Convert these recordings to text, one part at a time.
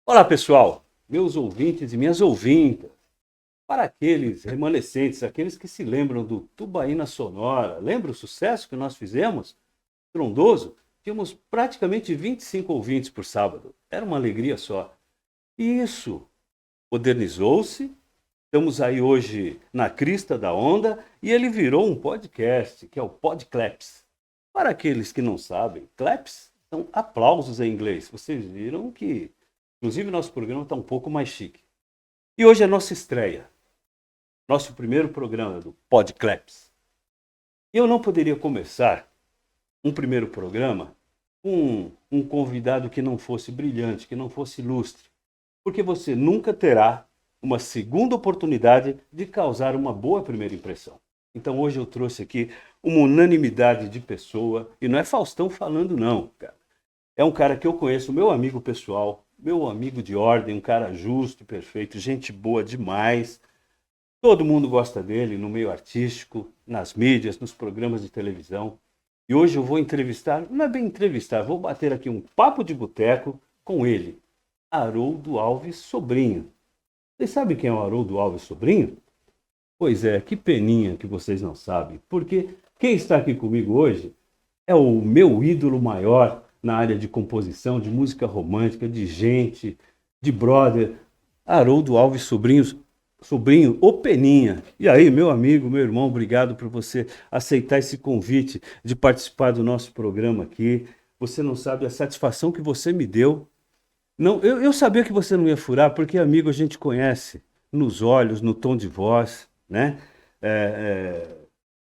Olá, pessoal, meus ouvintes e minhas ouvintas. Para aqueles remanescentes, aqueles que se lembram do Tubaína Sonora, lembra o sucesso que nós fizemos? Trondoso? Tínhamos praticamente 25 ouvintes por sábado. Era uma alegria só. E isso modernizou-se. Estamos aí hoje na crista da onda e ele virou um podcast, que é o Podclaps. Para aqueles que não sabem, claps são aplausos em inglês. Vocês viram que, inclusive, nosso programa está um pouco mais chique. E hoje é nossa estreia, nosso primeiro programa do Podclaps. E eu não poderia começar um primeiro programa com um convidado que não fosse brilhante, que não fosse ilustre, porque você nunca terá uma segunda oportunidade de causar uma boa primeira impressão. Então hoje eu trouxe aqui uma unanimidade de pessoa, e não é Faustão falando não, cara. É um cara que eu conheço, meu amigo pessoal, meu amigo de ordem, um cara justo, perfeito, gente boa demais. Todo mundo gosta dele no meio artístico, nas mídias, nos programas de televisão. E hoje eu vou entrevistar, não é bem entrevistar, vou bater aqui um papo de boteco com ele, Haroldo Alves Sobrinho. Vocês sabem quem é o Haroldo Alves Sobrinho? Pois é, que peninha que vocês não sabem, porque quem está aqui comigo hoje é o meu ídolo maior na área de composição, de música romântica, de gente, de brother, Haroldo Alves Sobrinho, o Peninha. E aí, meu amigo, meu irmão, obrigado por você aceitar esse convite de participar do nosso programa aqui. Você não sabe a satisfação que você me deu. Não, eu sabia que você não ia furar, porque amigo a gente conhece nos olhos, no tom de voz, né?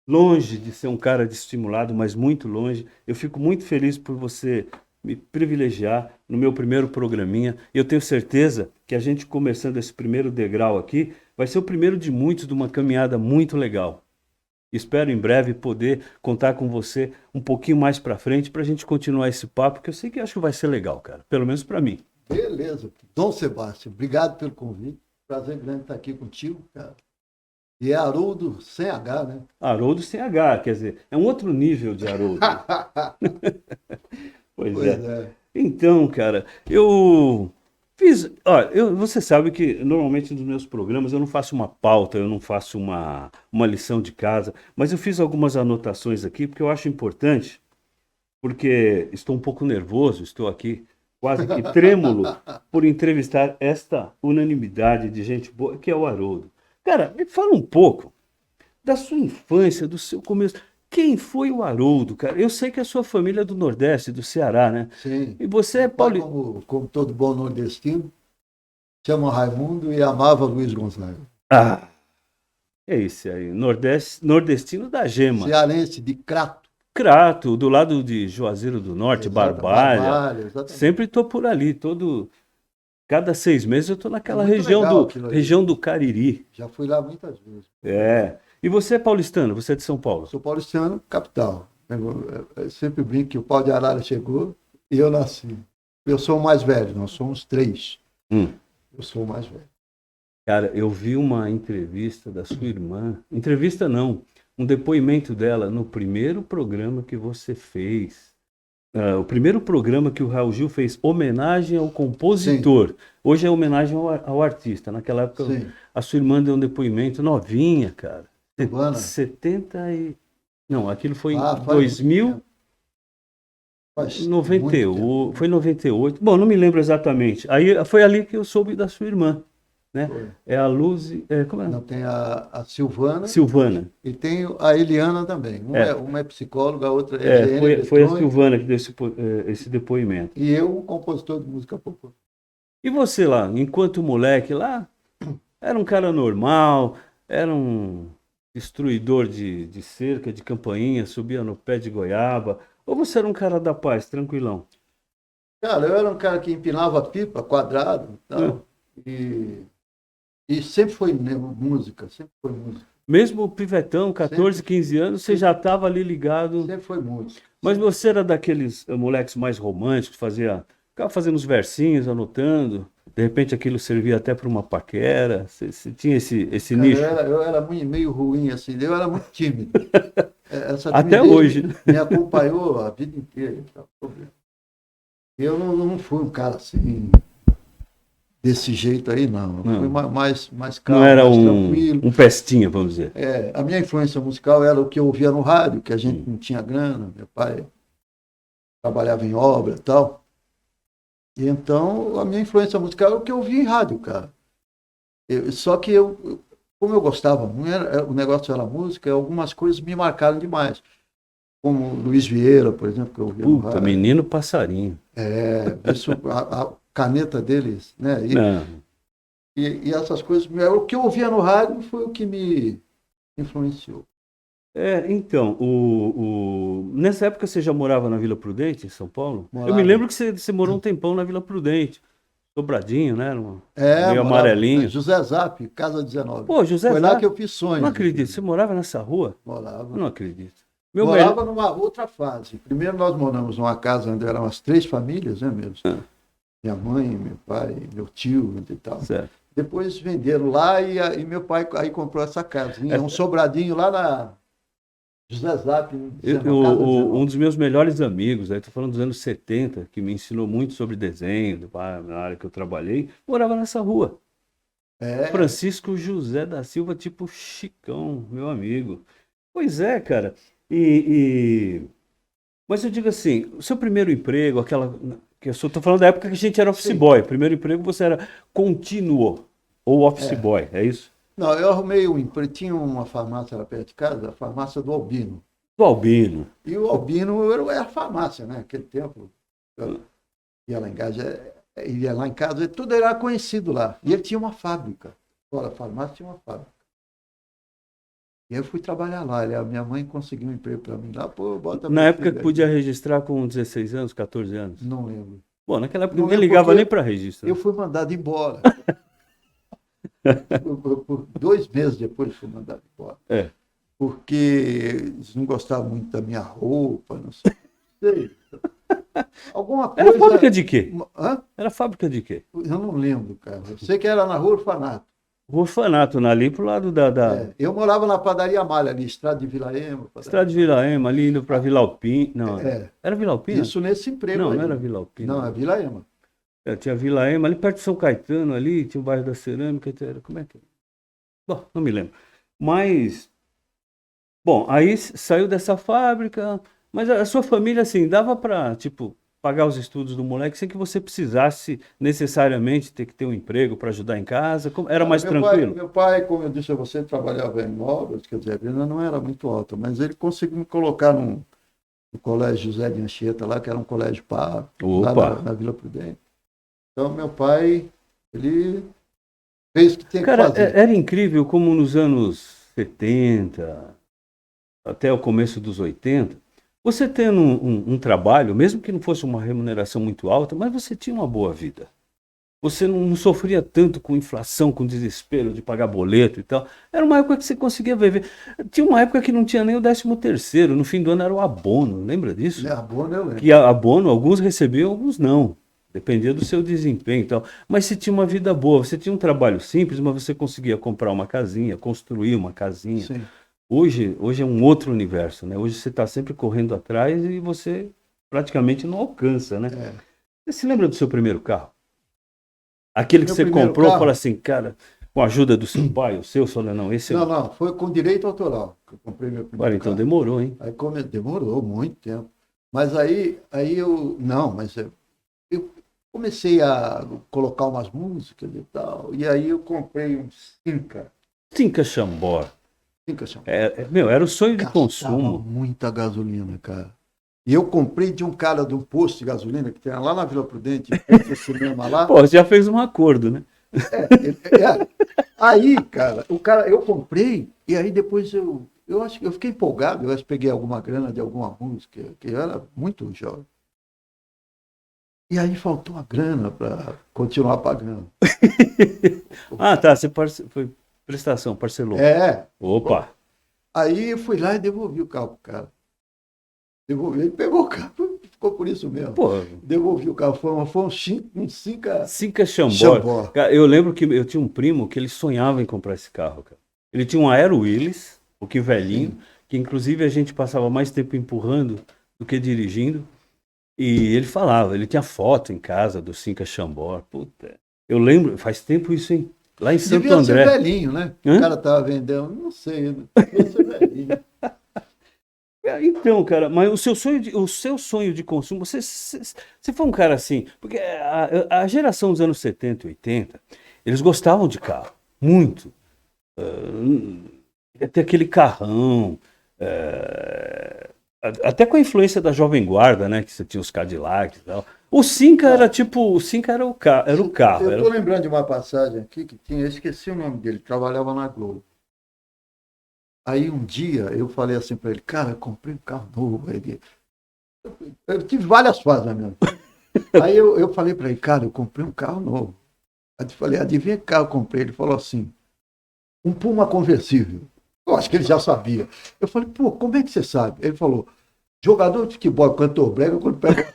Longe de ser um cara desestimulado, mas muito longe. Eu fico muito feliz por você me privilegiar no meu primeiro programinha. Eu tenho certeza que a gente começando esse primeiro degrau aqui vai ser o primeiro de muitos de uma caminhada muito legal. Espero em breve poder contar com você um pouquinho mais para frente para a gente continuar esse papo, que eu sei que acho que vai ser legal, cara. Pelo menos para mim. Beleza. Dom Sebastião, obrigado pelo convite. Prazer grande estar aqui contigo, cara. E é Haroldo sem H, né? Haroldo sem H, quer dizer, é um outro nível de Haroldo. Pois Pois é. é. Então, cara, eu fiz. Olha, você sabe que normalmente nos meus programas eu não faço uma pauta, eu não faço uma lição de casa, mas eu fiz algumas anotações aqui porque eu acho importante, porque estou um pouco nervoso, estou aqui quase que trêmulo por entrevistar esta unanimidade de gente boa que é o Haroldo. Cara, me fala um pouco da sua infância, do seu começo. Quem foi o Haroldo, cara? Eu sei que a sua família é do Nordeste, do Ceará, né? Sim. E você é Meu pai, paulista. como todo bom nordestino, chama Raimundo e amava Luiz Gonzaga. Ah, é isso aí. Nordestino da Gema. Cearense de Crato. Crato, do lado de Juazeiro do Norte, Exata, Barbalha. Barbalha, exatamente. Sempre tô por ali, cada 6 meses eu tô É naquela muito região legal do, aquilo ali. região do Cariri. Já fui lá muitas vezes. Muito legal. É. E você é paulistano, você é de São Paulo? Sou paulistano, capital. Eu sempre brinco que o pau de arara chegou e eu nasci. Eu sou o mais velho, nós somos três. Hum. Eu sou o mais velho. Cara, eu vi uma entrevista da sua irmã. Entrevista não, um depoimento dela no primeiro programa que você fez. O primeiro programa que o Raul Gil fez homenagem ao Sim, compositor. Hoje é homenagem ao artista. Naquela época, sim. a sua irmã deu um depoimento novinha, cara. Urbana. 70 e... Não, aquilo foi em Ah, faz muito 2000, tempo. Faz muito tempo. 98, foi 98. Bom, não me lembro exatamente. Aí foi ali que eu soube da sua irmã, né? Foi. É a Luz, como é? Não, tem a Silvana Silvana. e tem a Eliana também. É, Uma é psicóloga, a outra é engenheira foi a eletrônica. Silvana que deu esse depoimento. E eu, um compositor de música popular. E você lá, enquanto moleque lá, era um cara normal, era um destruidor de cerca, de campainha, subia no pé de goiaba, ou você era um cara da paz, tranquilão? Cara, eu era um cara que empinava pipa, quadrado e Né? tal. E sempre foi música, sempre foi música. Mesmo pivetão, 14, Sempre, 15 anos, você já estava ali ligado. sempre foi música. Mas você era daqueles moleques mais românticos, ficava fazendo uns versinhos, anotando. De repente aquilo servia até para uma paquera. Você tinha esse Cara, nicho. eu era meio ruim, assim, eu era muito tímido. Essa Até timidez hoje. me acompanhou a vida inteira. Então, eu não fui um cara assim, desse jeito aí, não. Eu fui mais calmo, Não era mais tranquilo. um pestinha, vamos dizer. A minha influência musical era o que eu ouvia no rádio, que a gente não tinha grana, meu pai trabalhava em obra e tal. E então, a minha influência musical é o que eu ouvia em rádio, cara. Só que como eu gostava, o negócio era música, algumas coisas me marcaram demais. Como Luiz Vieira, por exemplo, que eu ouvia no rádio. Menino passarinho. Isso, a caneta deles, né? Não. E essas coisas, o que eu ouvia no rádio foi o que me influenciou. Então, nessa época você já morava na Vila Prudente, em São Paulo? Morava. Eu me lembro que você morou um tempão na Vila Prudente. Dobradinho, né? Meio amarelinho. José Zap, Casa 19. Pô, José Foi Zap. lá que eu fiz sonhos. Não acredito. Você morava nessa rua? Morava. Eu não acredito. Morava numa outra fase. Primeiro nós moramos numa casa onde eram as 3 famílias, né mesmo? Minha mãe, meu pai, meu tio e tal. Certo. Depois venderam lá e meu pai aí comprou essa casinha, um sobradinho lá na José Zap. Um dos meus melhores amigos, aí estou falando dos anos 70, que me ensinou muito sobre desenho, na área que eu trabalhei, morava nessa rua. Francisco José da Silva, tipo Chicão, meu amigo. Pois é, cara. Mas eu digo assim, o seu primeiro emprego, que eu estou falando da época que a gente era office boy. Primeiro emprego você era contínuo ou office boy, é isso? Não, eu arrumei um emprego, tinha uma farmácia lá perto de casa, a farmácia do Albino. Do Albino. E o Albino era a farmácia, né? Aquele tempo. Eu ia lá em casa, tudo era conhecido lá. E ele tinha uma fábrica. Fora a farmácia tinha uma fábrica. E aí eu fui trabalhar lá. A minha mãe conseguiu um emprego para mim lá. Bota na época que podia registrar com 16 anos, 14 anos? Não lembro. Bom, naquela época ninguém ligava nem para registro. Eu fui mandado embora. Por 2 meses depois fui mandado embora. Porque eles não gostavam muito da minha roupa, não sei. Alguma coisa... Era fábrica de quê? Era fábrica de quê? Eu não lembro, cara. Eu sei que era na Rua Orfanato. Rua Orfanato, ali pro lado da... Eu morava na padaria Malha, ali, Estrada de Vila Ema. Estrada de Vila Ema, ali indo para Vila Alpina. Não, era Vila Alpina? Isso nesse emprego. Não, não era Vila Alpina. Não, é Vila Ema. Tinha Vila Ema, ali perto de São Caetano, ali, tinha o bairro da Cerâmica, como é que... Bom, não me lembro. Mas, bom, aí saiu dessa fábrica, mas a sua família, assim, dava para, tipo, pagar os estudos do moleque sem que você precisasse necessariamente ter que ter um emprego para ajudar em casa? Era mais tranquilo? Meu pai, como eu disse a você, trabalhava em obras, quer dizer, a vida não era muito alta, mas ele conseguiu me colocar no colégio José de Anchieta, lá, que era um colégio pago, lá na Vila Prudente. Então, meu pai, ele fez o que tinha que fazer. Era incrível como nos anos 70, até o começo dos 80, você tendo um trabalho, mesmo que não fosse uma remuneração muito alta, mas você tinha uma boa vida. Você não sofria tanto com inflação, com desespero de pagar boleto e tal. Era uma época que você conseguia viver. Tinha uma época que não tinha nem o 13º. No fim do ano era o abono, lembra disso? Abono eu lembro. Que abono, alguns recebiam, alguns não. Dependia do seu desempenho e tal. Mas você tinha uma vida boa, você tinha um trabalho simples, mas você conseguia comprar uma casinha, construir uma casinha. Sim. Hoje é um outro universo, né? Hoje você está sempre correndo atrás e você praticamente não alcança, né? Você se lembra do seu primeiro carro? Aquele que você comprou e falou assim, cara, com a ajuda do seu pai, o seu, não, esse... Não, foi com direito autoral que eu comprei meu primeiro carro. Então demorou, hein? Aí demorou muito tempo. Mas aí eu... Não, mas eu comecei a colocar umas músicas e tal, e aí eu comprei um Cinca. Cinca Chambord. Meu, era o sonho de consumo. Muita gasolina, cara. E eu comprei de um cara de um posto de gasolina que tem lá na Vila Prudente, no cinema lá. Pô, você já fez um acordo, né? Aí, cara, eu comprei, e aí depois eu acho que eu fiquei empolgado, eu acho que peguei alguma grana de alguma música, que eu era muito jovem. E aí faltou a grana para continuar pagando. Tá, você foi prestação, parcelou. Opa! Aí eu fui lá e devolvi o carro pro cara. Ele pegou o carro, ficou por isso mesmo. Pô. Devolvi o carro, foi um Cinca Chambord. Cara, eu lembro que eu tinha um primo que ele sonhava em comprar esse carro, cara. Ele tinha um Aero Willis, o que velhinho, que inclusive a gente passava mais tempo empurrando do que dirigindo. E ele falava, ele tinha foto em casa do Cinca Chambord. Puta, Eu lembro, faz tempo isso, hein? Lá em Santo Devia André. ser velhinho, né? Hã? O cara tava vendendo, não sei, devia ser velhinho. Então, cara, mas o seu sonho de consumo, você foi um cara assim, porque a geração dos anos 70 e 80, eles gostavam de carro, muito. Queria ter aquele carrão, até com a influência da Jovem Guarda, né, que você tinha os Cadillacs e tal. O Cinca era tipo, o Cinca era o carro. Eu tô lembrando de uma passagem aqui que tinha, eu esqueci o nome dele, trabalhava na Globo. Aí um dia eu falei assim para ele, cara, eu comprei um carro novo. Eu tive várias fases na minha vida. Aí eu falei para ele, cara, eu comprei um carro novo. Aí eu falei, adivinha que carro eu comprei? Ele falou assim, um Puma conversível. Eu acho que ele já sabia. Eu falei, pô, como é que você sabe? Ele falou, jogador de futebol, cantor brega, quando pega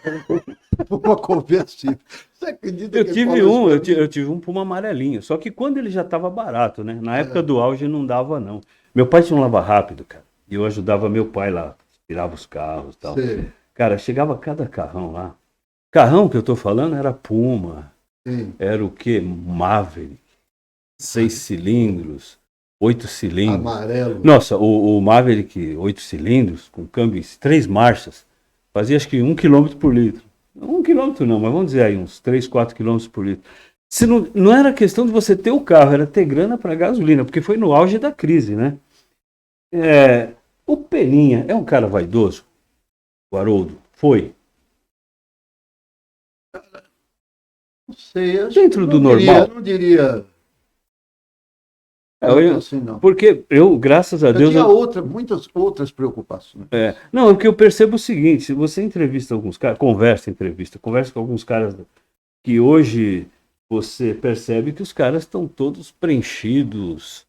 um Puma conversível. Você acredita Eu que ele tive falou um, isso pra mim? eu tive um Puma amarelinho, só que quando ele já estava barato, né? Na época do auge não dava, não. Meu pai tinha um lava rápido, cara, e eu ajudava meu pai lá, tirava os carros e tal. Sei, Cara, chegava cada carrão lá. Carrão que eu tô falando era Puma, sim. era o quê? Maverick, 6 cilindros, 8 cilindros. Amarelo. Nossa, o Maverick 8 cilindros, com câmbio em 3 marchas, fazia acho que 1 km por litro. 1 km não, mas vamos dizer aí, uns 3, 4 km por litro. Se não era questão de você ter o carro, era ter grana para gasolina, porque foi no auge da crise, né? O Peninha é um cara vaidoso? O Haroldo? Foi. Não sei, acho Dentro que do não diria, normal. não diria Eu- assim, não. Porque eu, graças a Eu Deus, tinha muitas outras preocupações. não, é que eu percebo o seguinte, se você entrevista alguns caras, conversa com alguns caras que hoje você percebe que os caras estão todos preenchidos,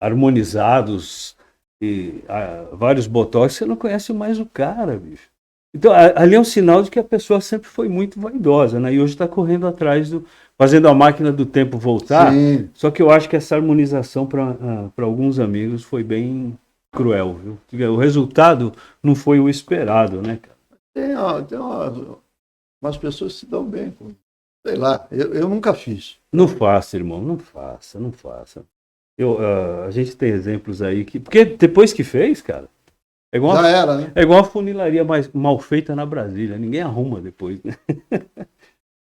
harmonizados, e vários botox, você não conhece mais o cara, bicho. Então, ali é um sinal de que a pessoa sempre foi muito vaidosa, né? E hoje está correndo atrás fazendo a máquina do tempo voltar. Sim. Só que eu acho que essa harmonização para alguns amigos foi bem cruel, viu? O resultado não foi o esperado, né, cara? Tem umas pessoas que se dão bem. Pô. Sei lá, eu nunca fiz. Não faça, irmão, não faça, não faça. A gente tem exemplos aí que. Porque depois que fez, cara, é igual, Já era, né? é igual a funilaria mais mal feita na Brasília. Ninguém arruma depois, né?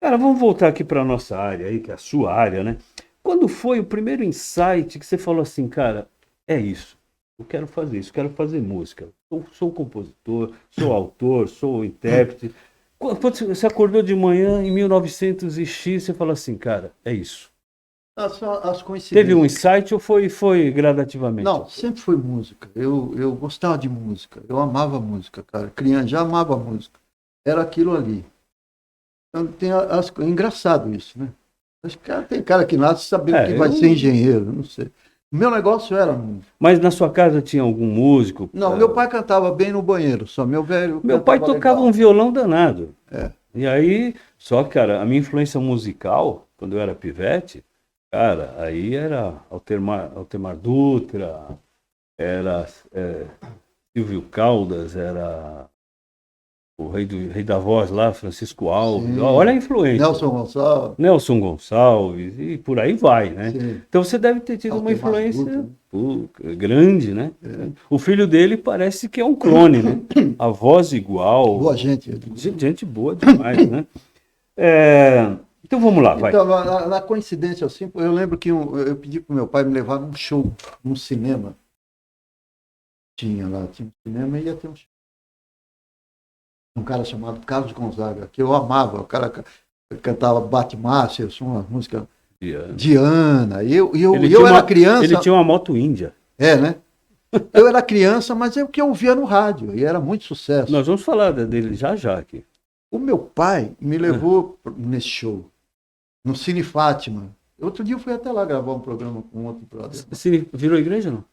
Cara, vamos voltar aqui para nossa área aí, que é a sua área, né? Quando foi o primeiro insight que você falou assim, cara, é isso. Eu quero fazer isso, quero fazer música. Sou compositor, sou autor, sou intérprete. Quando você acordou de manhã em 1900 e X, você falou assim, cara, é isso. As coincidências. Teve um insight ou foi gradativamente? Não, sempre foi música. Eu gostava de música. Eu amava música, cara. Criança, já amava música. Era aquilo ali. Então, é engraçado isso, né? Acho que tem cara que nasce sabendo que vai ser engenheiro, não sei. O meu negócio era música. Mas na sua casa tinha algum músico? Não, meu pai cantava bem no banheiro, só meu velho. Meu pai tocava um violão danado. É. E aí, só que, cara, a minha influência musical, quando eu era pivete, cara, aí era Altemar Dutra, era Silvio Caldas, era o rei da voz lá, Francisco Alves. Sim. Olha a influência. Nelson Gonçalves, e por aí vai, né? Sim. Então você deve ter tido uma Altemar influência Dutra, grande, né? O filho dele parece que é um clone, né? A voz igual. Boa gente. Gente boa demais, né? Então vamos lá, vai. Então, na coincidência assim, eu lembro que eu pedi para o meu pai me levar num show, num cinema. Tinha um cinema e ia ter um show. Um cara chamado Carlos Gonzaga, que eu amava. O cara cantava Bate-Márcia, uma música Diana. Eu era criança. Ele tinha uma moto índia. Né? Eu era criança, mas é o que eu ouvia no rádio, e era muito sucesso. Nós vamos falar dele já aqui. O meu pai me levou nesse show, no Cine Fátima. Outro dia eu fui até lá gravar um programa com outro brother. Cine virou igreja, não?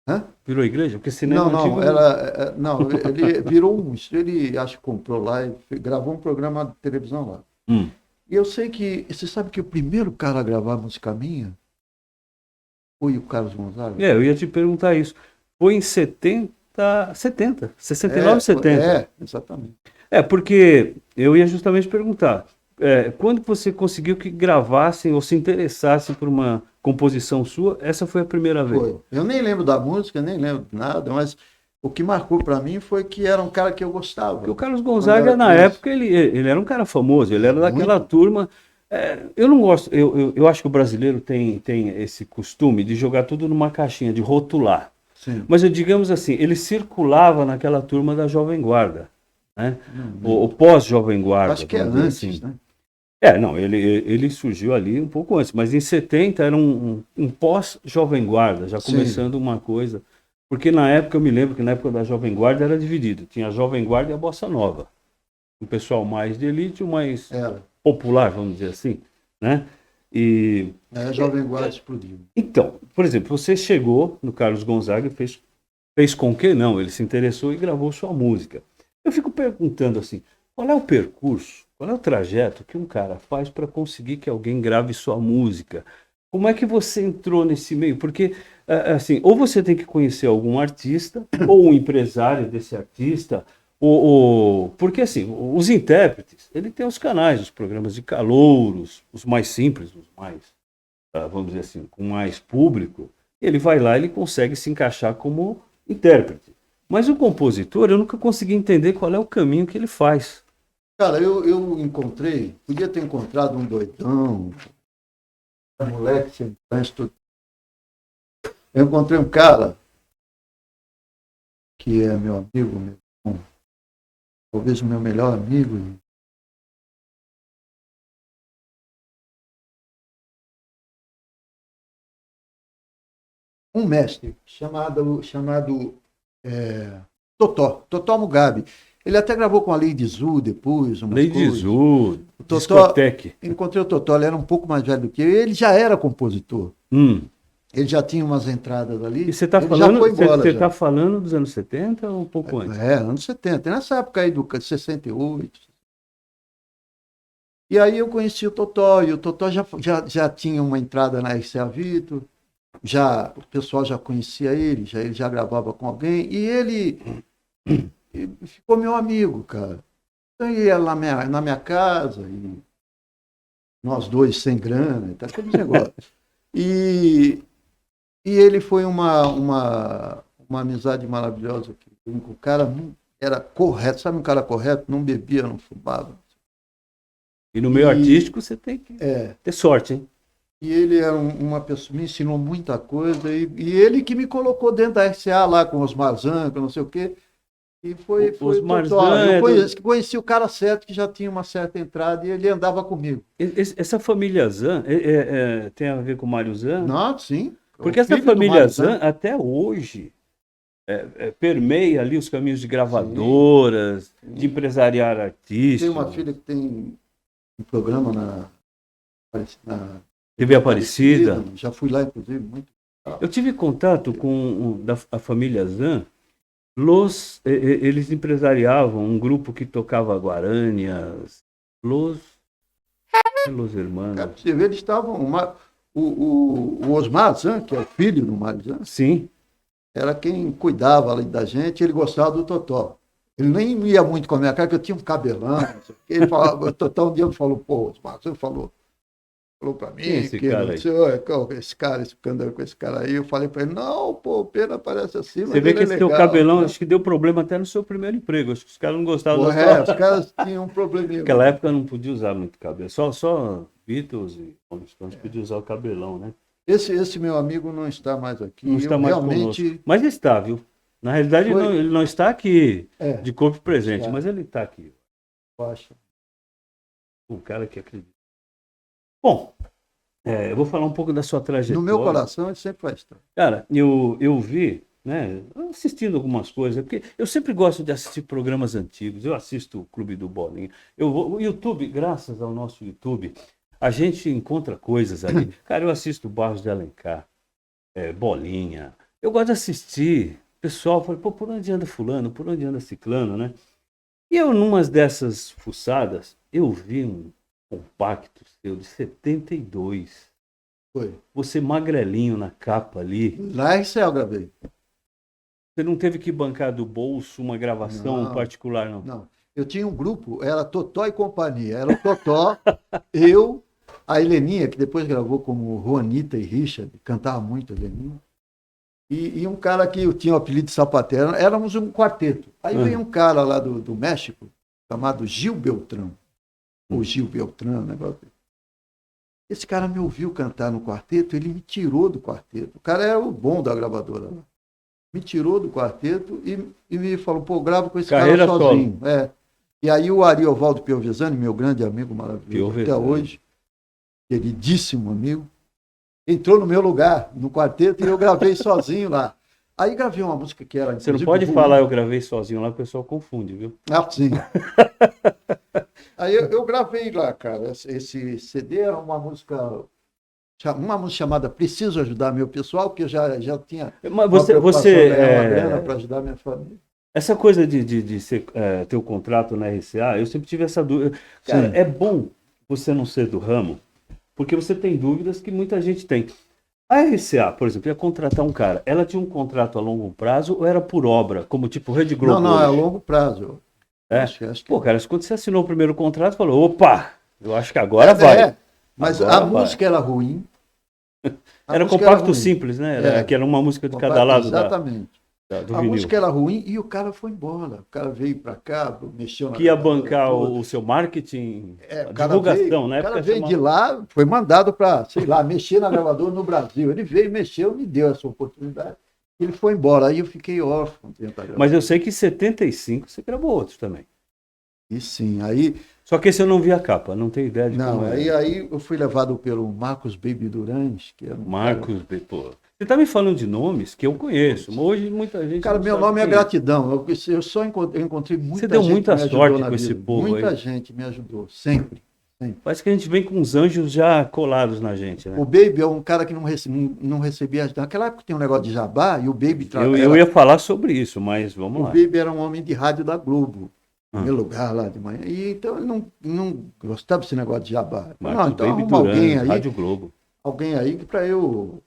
Hã? Virou igreja? Porque cinema Não, antigo... ele virou ele acho que comprou lá e gravou um programa de televisão lá. E eu sei que, você sabe que o primeiro cara a gravar música minha foi o Carlos Gonzaga? Eu ia te perguntar isso. Foi em 69, 70. Exatamente. Porque eu ia justamente perguntar. quando você conseguiu que gravassem ou se interessassem por uma composição sua, essa foi a primeira vez? Foi. Eu nem lembro da música, nem lembro de nada, mas o que marcou para mim foi que era um cara que eu gostava. Porque o Carlos Quando Gonzaga, era na criança. época, ele era um cara famoso, ele era daquela Muito. turma. Eu não gosto, eu acho que o brasileiro tem esse costume de jogar tudo numa caixinha, de rotular. Sim. Mas digamos assim, ele circulava naquela turma da Jovem Guarda, né? Não, O pós-Jovem Guarda. acho que é vamos dizer antes, assim. né? Não, ele surgiu ali um pouco antes, mas em 70 era um pós-Jovem Guarda, já Sim. começando uma coisa. Porque na época, eu me lembro que na época da Jovem Guarda era dividido. Tinha a Jovem Guarda e a Bossa Nova. Um pessoal mais de elite e o mais popular, vamos dizer assim, né? E A Jovem Guarda explodiu. então, por exemplo, você chegou no Carlos Gonzaga e fez com que não, ele se interessou e gravou sua música. Eu fico perguntando assim, qual é o percurso, qual é o trajeto que um cara faz para conseguir que alguém grave sua música? Como é que você entrou nesse meio? Porque, assim, ou você tem que conhecer algum artista, ou um empresário desse artista, porque, assim, os intérpretes, ele tem os canais, os programas de calouros, os mais simples, os mais, vamos dizer assim, com mais público, ele vai lá e ele consegue se encaixar como intérprete. Mas o compositor, eu nunca consegui entender qual é o caminho que ele faz. Cara, eu encontrei, podia ter encontrado um doidão, um moleque sem trânsito. Eu encontrei um cara que é meu amigo, meu irmão, talvez o meu melhor amigo. Um mestre chamado Totó Mugabe. Ele até gravou com a Lady Zu depois, umas Lady coisas. Zu, O Totó, discoteque. encontrei o Totó, ele era um pouco mais velho do que eu, ele já era compositor. Ele já tinha umas entradas ali. E você está ele falando, já foi embora, você já. tá falando dos anos 70 ou um pouco antes? Anos 70, nessa época aí do 68. E aí eu conheci o Totó, e o Totó já tinha uma entrada na RCA Vitor, o pessoal já conhecia ele já gravava com alguém, e ele ficou meu amigo, cara. Então ele ia lá na minha casa, e nós dois sem grana, tá aquele negócio. E ele foi uma amizade maravilhosa. O cara era correto, sabe um cara correto? Não bebia, não fumava. E no meio artístico você tem que ter sorte, hein? E ele era uma pessoa, me ensinou muita coisa, e ele que me colocou dentro da RCA lá com os Marzan, com não sei o quê. E foi Marzan, eu conheci o cara certo, que já tinha uma certa entrada, e ele andava comigo. Essa família Zan tem a ver com o Mário Zan? Não, sim. Porque essa família Zan, até hoje, permeia ali os caminhos de gravadoras, sim, de empresariar artistas. Tem uma filha que tem um programa na TV Aparecida. Já fui lá, inclusive, muito. Eu tive contato com a família Zan. Eles empresariavam um grupo que tocava guaranias, Los Hermanos. Eles estavam. O Osmar Zan, que é o filho do Mário Zan, sim, era quem cuidava ali da gente, ele gostava do Totó. Ele nem ia muito com a minha cara, que eu tinha um cabelão. Ele falava, o Totó um dia falou, pô, Osmar Zan falou para mim, esse cara esse andando com esse cara aí, eu falei para ele, não, pô, o Pena parece assim, mas você vê que esse legal, teu cabelão, né? Acho que deu problema até no seu primeiro emprego, acho que os caras não gostavam Pô, da os caras tinham um probleminha. Naquela época não podia usar muito cabelo, só Beatles e Rolling Stones podiam usar o cabelão, né? Esse meu amigo não está mais aqui, não está mais realmente... conosco. Mas está, viu? Na realidade ele não está aqui de corpo presente, mas ele está aqui. Eu acho. O cara que acredita. Bom, eu vou falar um pouco da sua trajetória. No meu coração, ele sempre vai estar. Cara, eu vi, né, assistindo algumas coisas, porque eu sempre gosto de assistir programas antigos. Eu assisto o Clube do Bolinha. O YouTube, graças ao nosso YouTube, a gente encontra coisas ali. Cara, eu assisto Barros de Alencar, Bolinha. Eu gosto de assistir. O pessoal fala, pô, por onde anda fulano? Por onde anda ciclano, né? E eu, numas dessas fuçadas, eu vi um compacto seu de 72. Foi. Você magrelinho na capa ali. Lá em céu gravei. Você não teve que bancar do bolso uma gravação particular, não? Não. Eu tinha um grupo, era Totó e Companhia. Era o Totó, eu, a Heleninha, que depois gravou como Juanita e Richard, cantava muito a Heleninha. E um cara que eu tinha o apelido de Sapateiro, éramos um quarteto. Aí veio um cara lá do México, chamado Gil Beltrão. Ou Gil Beltrão, negócio. Esse cara me ouviu cantar no quarteto, ele me tirou do quarteto. O cara era o bom da gravadora lá. Me tirou do quarteto e me falou, pô, gravo com esse Carreira cara sozinho. É. E aí o Ariovaldo Piovesan, meu grande amigo maravilhoso até hoje, queridíssimo amigo, entrou no meu lugar, no quarteto, e eu gravei sozinho lá. Aí gravei uma música que era... Você não pode falar eu gravei sozinho lá, o pessoal confunde, viu? Ah, sim. Aí eu gravei lá, cara. Esse CD era uma música chamada Preciso Ajudar Meu Pessoal, que eu já tinha Mas você ganhar uma grana para ajudar minha família. Essa coisa de ser, ter o contrato na RCA, eu sempre tive essa dúvida. Cara, é bom você não ser do ramo, porque você tem dúvidas que muita gente tem. A RCA, por exemplo, ia contratar um cara. Ela tinha um contrato a longo prazo ou era por obra, como tipo Rede Globo? Não, é a longo prazo. Acho que... Pô, cara, quando você assinou o primeiro contrato, falou, opa, eu acho que agora vai. Mas agora a música era ruim. Era compacto simples, né? Que era uma música de cada lado. Exatamente. Do a vinil. Música era ruim e o cara foi embora. O cara veio para cá, mexeu na... Que ia bancar o seu marketing, a divulgação, né? O cara veio de lá, foi mandado para, sei lá, mexer na gravadora no Brasil. Ele veio, mexeu, me deu essa oportunidade. Ele foi embora. Aí eu fiquei órfão. Mas eu sei que em 75 você gravou outros também. E sim, aí... Só que esse eu não vi a capa, não tenho ideia de como é. Aí eu fui levado pelo Marcos Baby Durães, que era Marcos Baby, pô. Você tá me falando de nomes que eu conheço, mas hoje muita gente... Cara, meu nome é Gratidão. Eu só encontrei muita gente. Você deu muita sorte com esse povo aí. Muita gente me ajudou, sempre. Parece que a gente vem com uns anjos já colados na gente, né? O Baby é um cara que não recebia... Naquela época tem um negócio de jabá e o Baby... Eu ia falar sobre isso, mas vamos lá. O Baby era um homem de rádio da Globo. No meu lugar lá de manhã. E então ele não gostava desse negócio de jabá. Não, então arruma alguém aí, Rádio Globo. Alguém aí para eu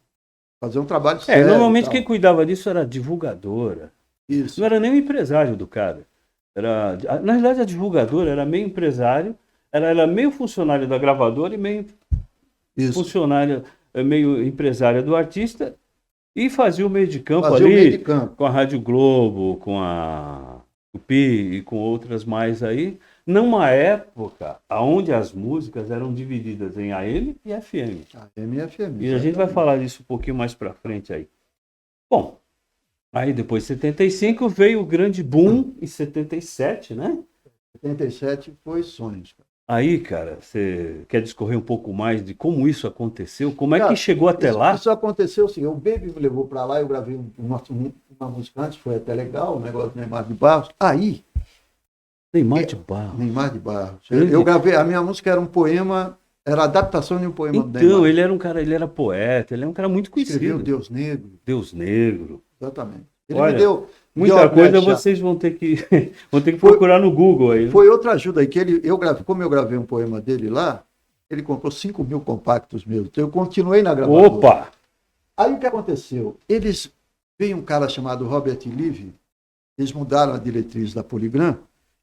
fazer um trabalho sério. Normalmente quem cuidava disso era a divulgadora. Isso. Não era nem o empresário do cara. Na verdade, a divulgadora era meio empresário, ela era meio funcionária da gravadora e meio funcionária, meio empresária do artista, e fazia o meio de campo com a Rádio Globo, com a Tupi e com outras mais aí, numa época onde as músicas eram divididas em AM e FM. AM e FM. E a gente vai falar disso um pouquinho mais para frente aí. Bom, aí depois de 75 veio o grande boom em 77, né? 77 foi Sonhos. Aí, cara, você quer discorrer um pouco mais de como isso aconteceu? Como é que chegou até lá? Isso aconteceu assim, o Baby me levou para lá, eu gravei uma música antes, foi até legal, o negócio do Neymar de Barros. Aí... Neymar de Barros. Neymar de Barros. Eu gravei, a minha música era um poema, era a adaptação de um poema do Neymar. Então, ele era um cara, ele era poeta, ele é um cara muito conhecido. Escreveu Deus Negro. Deus Negro. Exatamente. Ele Olha, me deu... Muita coisa vocês vão ter que procurar no Google aí. Foi outra ajuda aí, que como eu gravei um poema dele lá, ele comprou 5.000 compactos meus. Então eu continuei na gravação. Opa! Aí o que aconteceu? Veio um cara chamado Robert Livy, eles mudaram a diretriz da Poligram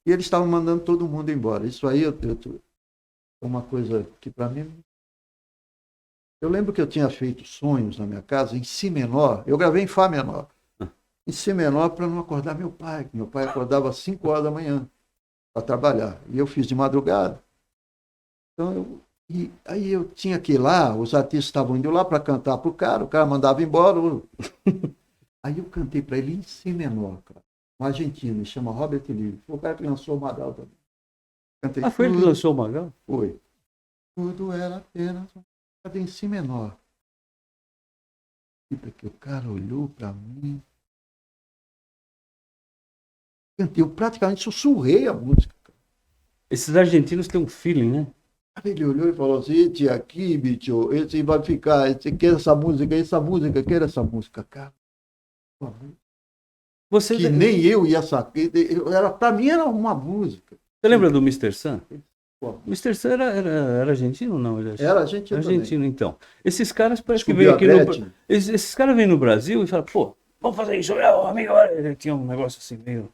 e eles estavam mandando todo mundo embora. Isso aí é uma coisa que para mim... Eu lembro que eu tinha feito Sonhos na minha casa em Si menor, eu gravei em Fá menor. Em Si menor para não acordar meu pai. Meu pai acordava às 5 horas da manhã para trabalhar. E eu fiz de madrugada. Então, aí eu tinha que ir lá, os artistas estavam indo lá para cantar para o cara mandava embora. Aí eu cantei para ele em Si menor, cara. Um argentino, ele chama Robert Livre. Foi o cara que lançou o Magal também. Cantei foi ele que lançou o Magal? Foi. Tudo era apenas em Si menor. E porque o cara olhou para mim. Eu praticamente sussurrei a música. Esses argentinos têm um feeling, né? Ele olhou e falou assim, tia, aqui, bicho, esse vai ficar, esse quer essa música, quer essa música, cara. Você que nem eu ia saber. Para mim era uma música. Você lembra do Mr. Sun? O Mr. Sun era argentino ou não? Era argentino também. Então. Esses caras parece que veio aqui no... Esses caras vêm no Brasil e falam, pô, vamos fazer isso, meu amigo. Ele tinha um negócio assim meio...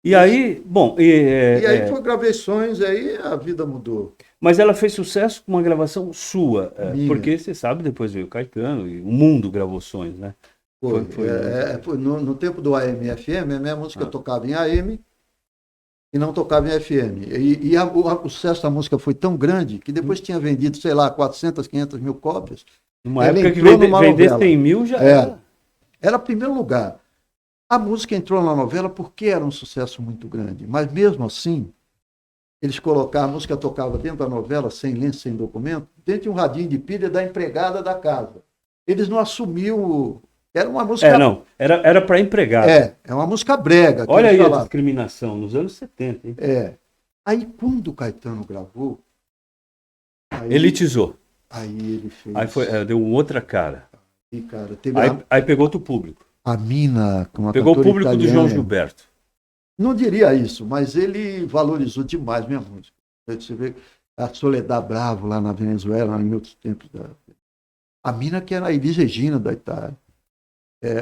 E aí, bom, E aí gravei sonhos, aí a vida mudou. mas ela fez sucesso com uma gravação sua, Minha. porque você sabe, depois veio o Caetano e o mundo gravou sonhos, né? Foi. Foi. Foi no tempo do AM e FM, a minha música Ah. tocava em AM e não tocava em FM. O sucesso da música foi tão grande que depois tinha vendido, sei lá, 400, 500 mil cópias. Numa Ela época que entrou numa vender novela. 100 mil já era. Era primeiro lugar. A música entrou na novela porque era um sucesso muito grande. Mas mesmo assim, eles colocaram, a música tocava dentro da novela, sem lenço, sem documento, dentro de um radinho de pilha da empregada da casa. Eles não assumiam. Era uma música. Não, era para empregado. É uma música brega. Olha aí a discriminação, nos anos 70. Hein? Aí quando o Caetano gravou. Elitizou. Aí ele fez. Aí deu outra cara. E, cara, aí pegou outro público. A Mina, com uma pegou o público italiana, do João Gilberto. Não diria isso, mas ele valorizou demais minha música. Você vê a Soledad Bravo lá na Venezuela, em outros tempos. A Mina, que era a Elis Regina da Itália.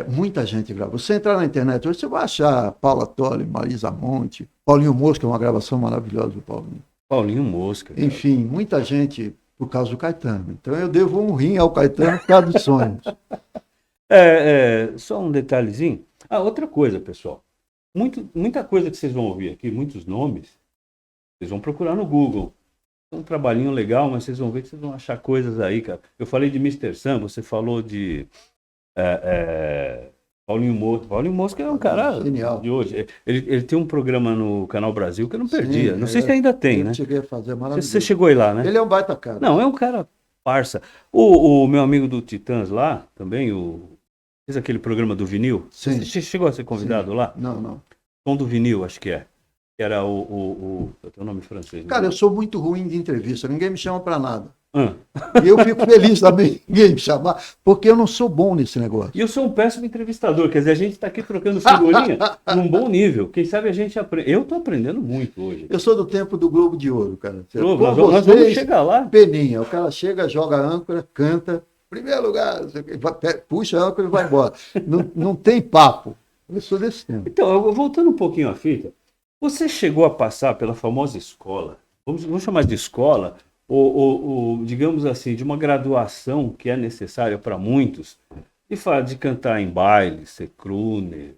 Muita gente gravou. Você entrar na internet hoje, você vai achar Paula Tolle, Marisa Monte, Paulinho Mosca, uma gravação maravilhosa do Paulinho. Paulinho Mosca. Cara. Enfim, muita gente por causa do Caetano. Então eu devo um rim ao Caetano por causa dos sonhos. Só um detalhezinho. Outra coisa, pessoal. Muita coisa que vocês vão ouvir aqui, muitos nomes, vocês vão procurar no Google. É um trabalhinho legal, mas vocês vão ver que vocês vão achar coisas aí, cara. Eu falei de Mr. Sam, você falou de Paulinho Mosca. Paulinho Mosca é um cara genial. De hoje. Ele tem um programa no Canal Brasil que eu não perdia. Não sei se ainda tem, né? Eu cheguei a fazer, maravilhoso. Você chegou aí lá, né? Ele é um baita cara. Não, é um cara parça. O meu amigo do Titãs lá, também, fez aquele programa do vinil. Sim. Você chegou a ser convidado lá? Não. Som do vinil, acho que é. Que era eu tenho o nome francês. Cara, eu sou muito ruim de entrevista. Ninguém me chama para nada. Ah. E eu fico feliz também ninguém me chamar, porque eu não sou bom nesse negócio. E eu sou um péssimo entrevistador. Quer dizer, a gente está aqui trocando figurinha num bom nível. Quem sabe a gente aprende. Eu estou aprendendo muito hoje. Eu sou do tempo do Globo de Ouro, cara. Nós vamos chegar lá. Peninha. O cara chega, joga a âncora, canta. Primeiro lugar, puxa a âncora e vai embora. Não tem papo. Eu sou desse tempo. Então, voltando um pouquinho à fita, você chegou a passar pela famosa escola, vamos chamar de escola, ou digamos assim, de uma graduação que é necessária para muitos, de cantar em baile, ser crooner,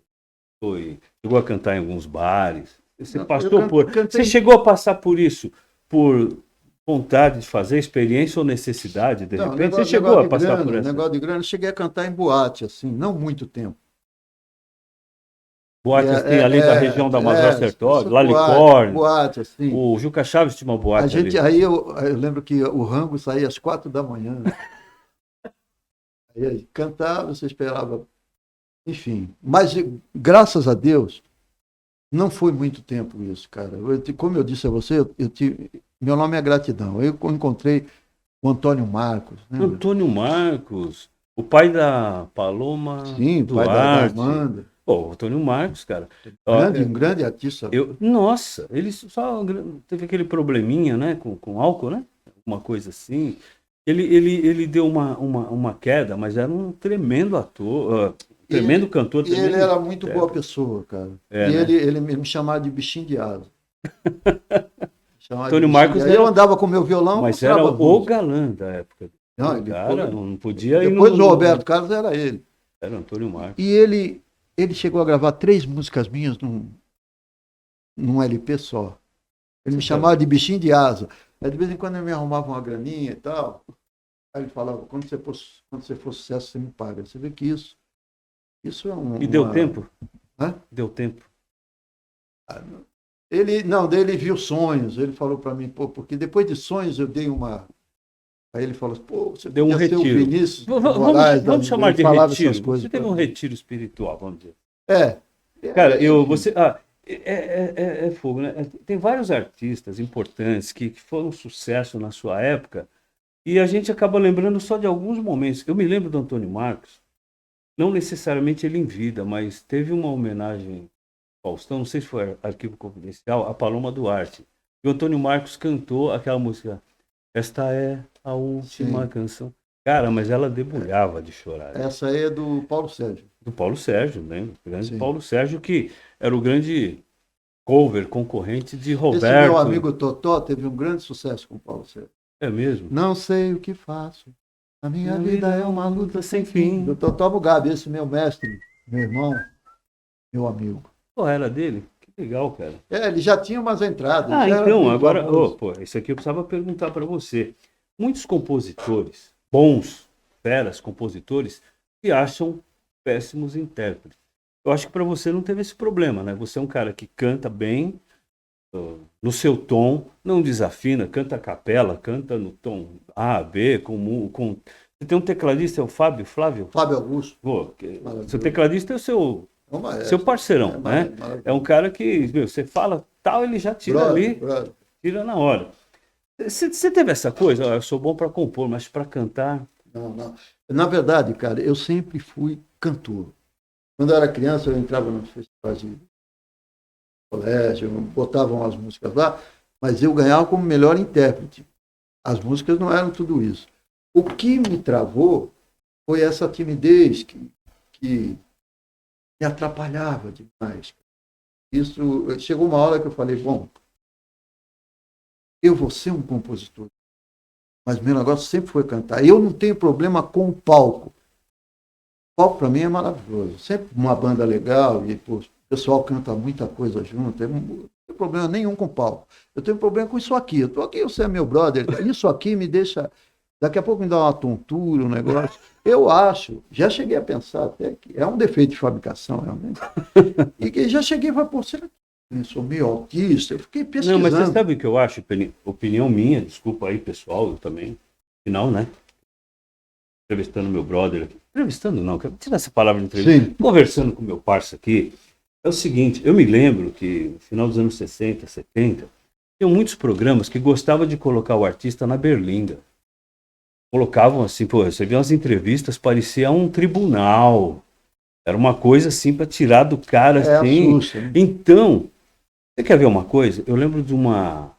chegou a cantar em alguns bares. Você você chegou a passar por isso, por vontade de fazer, experiência ou necessidade, de repente? Você chegou a passar por essa? Negócio de grana, eu cheguei a cantar em boate, assim, não muito tempo. Boate assim, ali da região da Major Sertório, Lalicorne. Boate, assim. O Juca Chaves tinha uma boate ali. Aí eu lembro que o rango saía às 4 da manhã. Aí cantava, você esperava. Enfim. Mas, graças a Deus, não foi muito tempo isso, cara. Como eu disse a você, meu nome é Gratidão. Eu encontrei o Antônio Marcos. Lembra? Antônio Marcos, o pai da Paloma. Sim, Duarte. Pai da Amanda. Pô, Antônio Marcos, cara. Um grande artista. Nossa, ele só teve aquele probleminha, né, com álcool, né? Uma coisa assim. Ele deu uma queda, mas era um tremendo ator, tremendo cantor. E ele era muito boa pessoa, cara. Ele me chamava de bichinho de asa. Antônio Marcos. Eu andava com meu violão. Mas era o galã da época. Não, cara, não podia ir. Depois do Roberto Carlos era ele. Era Antônio Marcos. E ele chegou a gravar 3 músicas minhas num LP só. Ele me chamava de bichinho de asa. Aí de vez em quando ele me arrumava uma graninha e tal. Aí ele falava, quando você for sucesso, você me paga. Você vê que isso é E deu tempo? Hã? Deu tempo. Ele viu sonhos. Ele falou para mim, porque depois de sonhos eu dei uma... Aí ele falou, você deu um retiro. O Vinícius vamos chamar de retiro. Você teve um retiro espiritual, vamos dizer. Cara, é fogo, né? Tem vários artistas importantes que foram um sucesso na sua época e a gente acaba lembrando só de alguns momentos. Eu me lembro do Antônio Marcos, não necessariamente ele em vida, mas teve uma homenagem ao Faustão, não sei se foi Arquivo Confidencial, a Paloma Duarte. E o Antônio Marcos cantou aquela música, Esta é a última canção. Cara, mas ela debulhava de chorar. Essa aí é do Paulo Sérgio. Do Paulo Sérgio, né? O grande Paulo Sérgio, que era o grande cover concorrente de Esse Roberto. meu amigo Totó teve um grande sucesso com o Paulo Sérgio. É mesmo? Não sei o que faço. A minha vida é uma luta sem fim. Do Totó Mugabe, esse meu mestre, meu irmão, meu amigo. Pô, era dele? Que legal, cara. Ele já tinha umas entradas. Ah, já era então, muito agora, famoso. pô, isso aqui eu precisava perguntar para você. Muitos compositores, bons, feras, compositores, se acham péssimos intérpretes. Eu acho que para você não teve esse problema, né? Você é um cara que canta bem, no seu tom, não desafina, canta a capela, canta no tom A, B, com... Você tem um tecladista, é o Flávio? Fábio Augusto. Pô, Maravilhoso. seu tecladista é o seu Seu parceirão, né? É um cara que, meu, você fala tal, ele já tira ali, tira na hora. Você teve essa coisa? Eu sou bom para compor, mas para cantar... Não. Na verdade, cara, eu sempre fui cantor. Quando eu era criança, eu entrava nos festivais de colégio, botavam as músicas lá, mas eu ganhava como melhor intérprete. As músicas não eram tudo isso. O que me travou foi essa timidez que me atrapalhava demais. Isso chegou uma hora que eu falei, bom, eu vou ser um compositor, mas meu negócio sempre foi cantar. Eu não tenho problema com o palco. O palco para mim é maravilhoso. Sempre uma banda legal e pô, o pessoal canta muita coisa junto. Eu não tenho problema nenhum com o palco. Eu tenho problema com isso aqui. Eu estou aqui, você é meu brother. Isso aqui me deixa... Daqui a pouco me dá uma tontura, um negócio. Eu acho, já cheguei a pensar até que é um defeito de fabricação, realmente. E que já cheguei a falar, pô, será que eu sou meio autista? Eu fiquei pesquisando. Não, mas você sabe o que eu acho? Opinião minha, desculpa aí, pessoal, eu também. Afinal, né? Entrevistando meu brother aqui. Entrevistando não, quero tirar essa palavra de entrevista. Sim. Conversando com meu parceiro aqui. É o seguinte, eu me lembro que no final dos anos 60, 70, tinham muitos programas que gostavam de colocar o artista na berlinda. Colocavam assim, pô, você via umas entrevistas, parecia um tribunal. Era uma coisa assim para tirar do cara assim. Assusta, né? Então, você quer ver uma coisa? Eu lembro de uma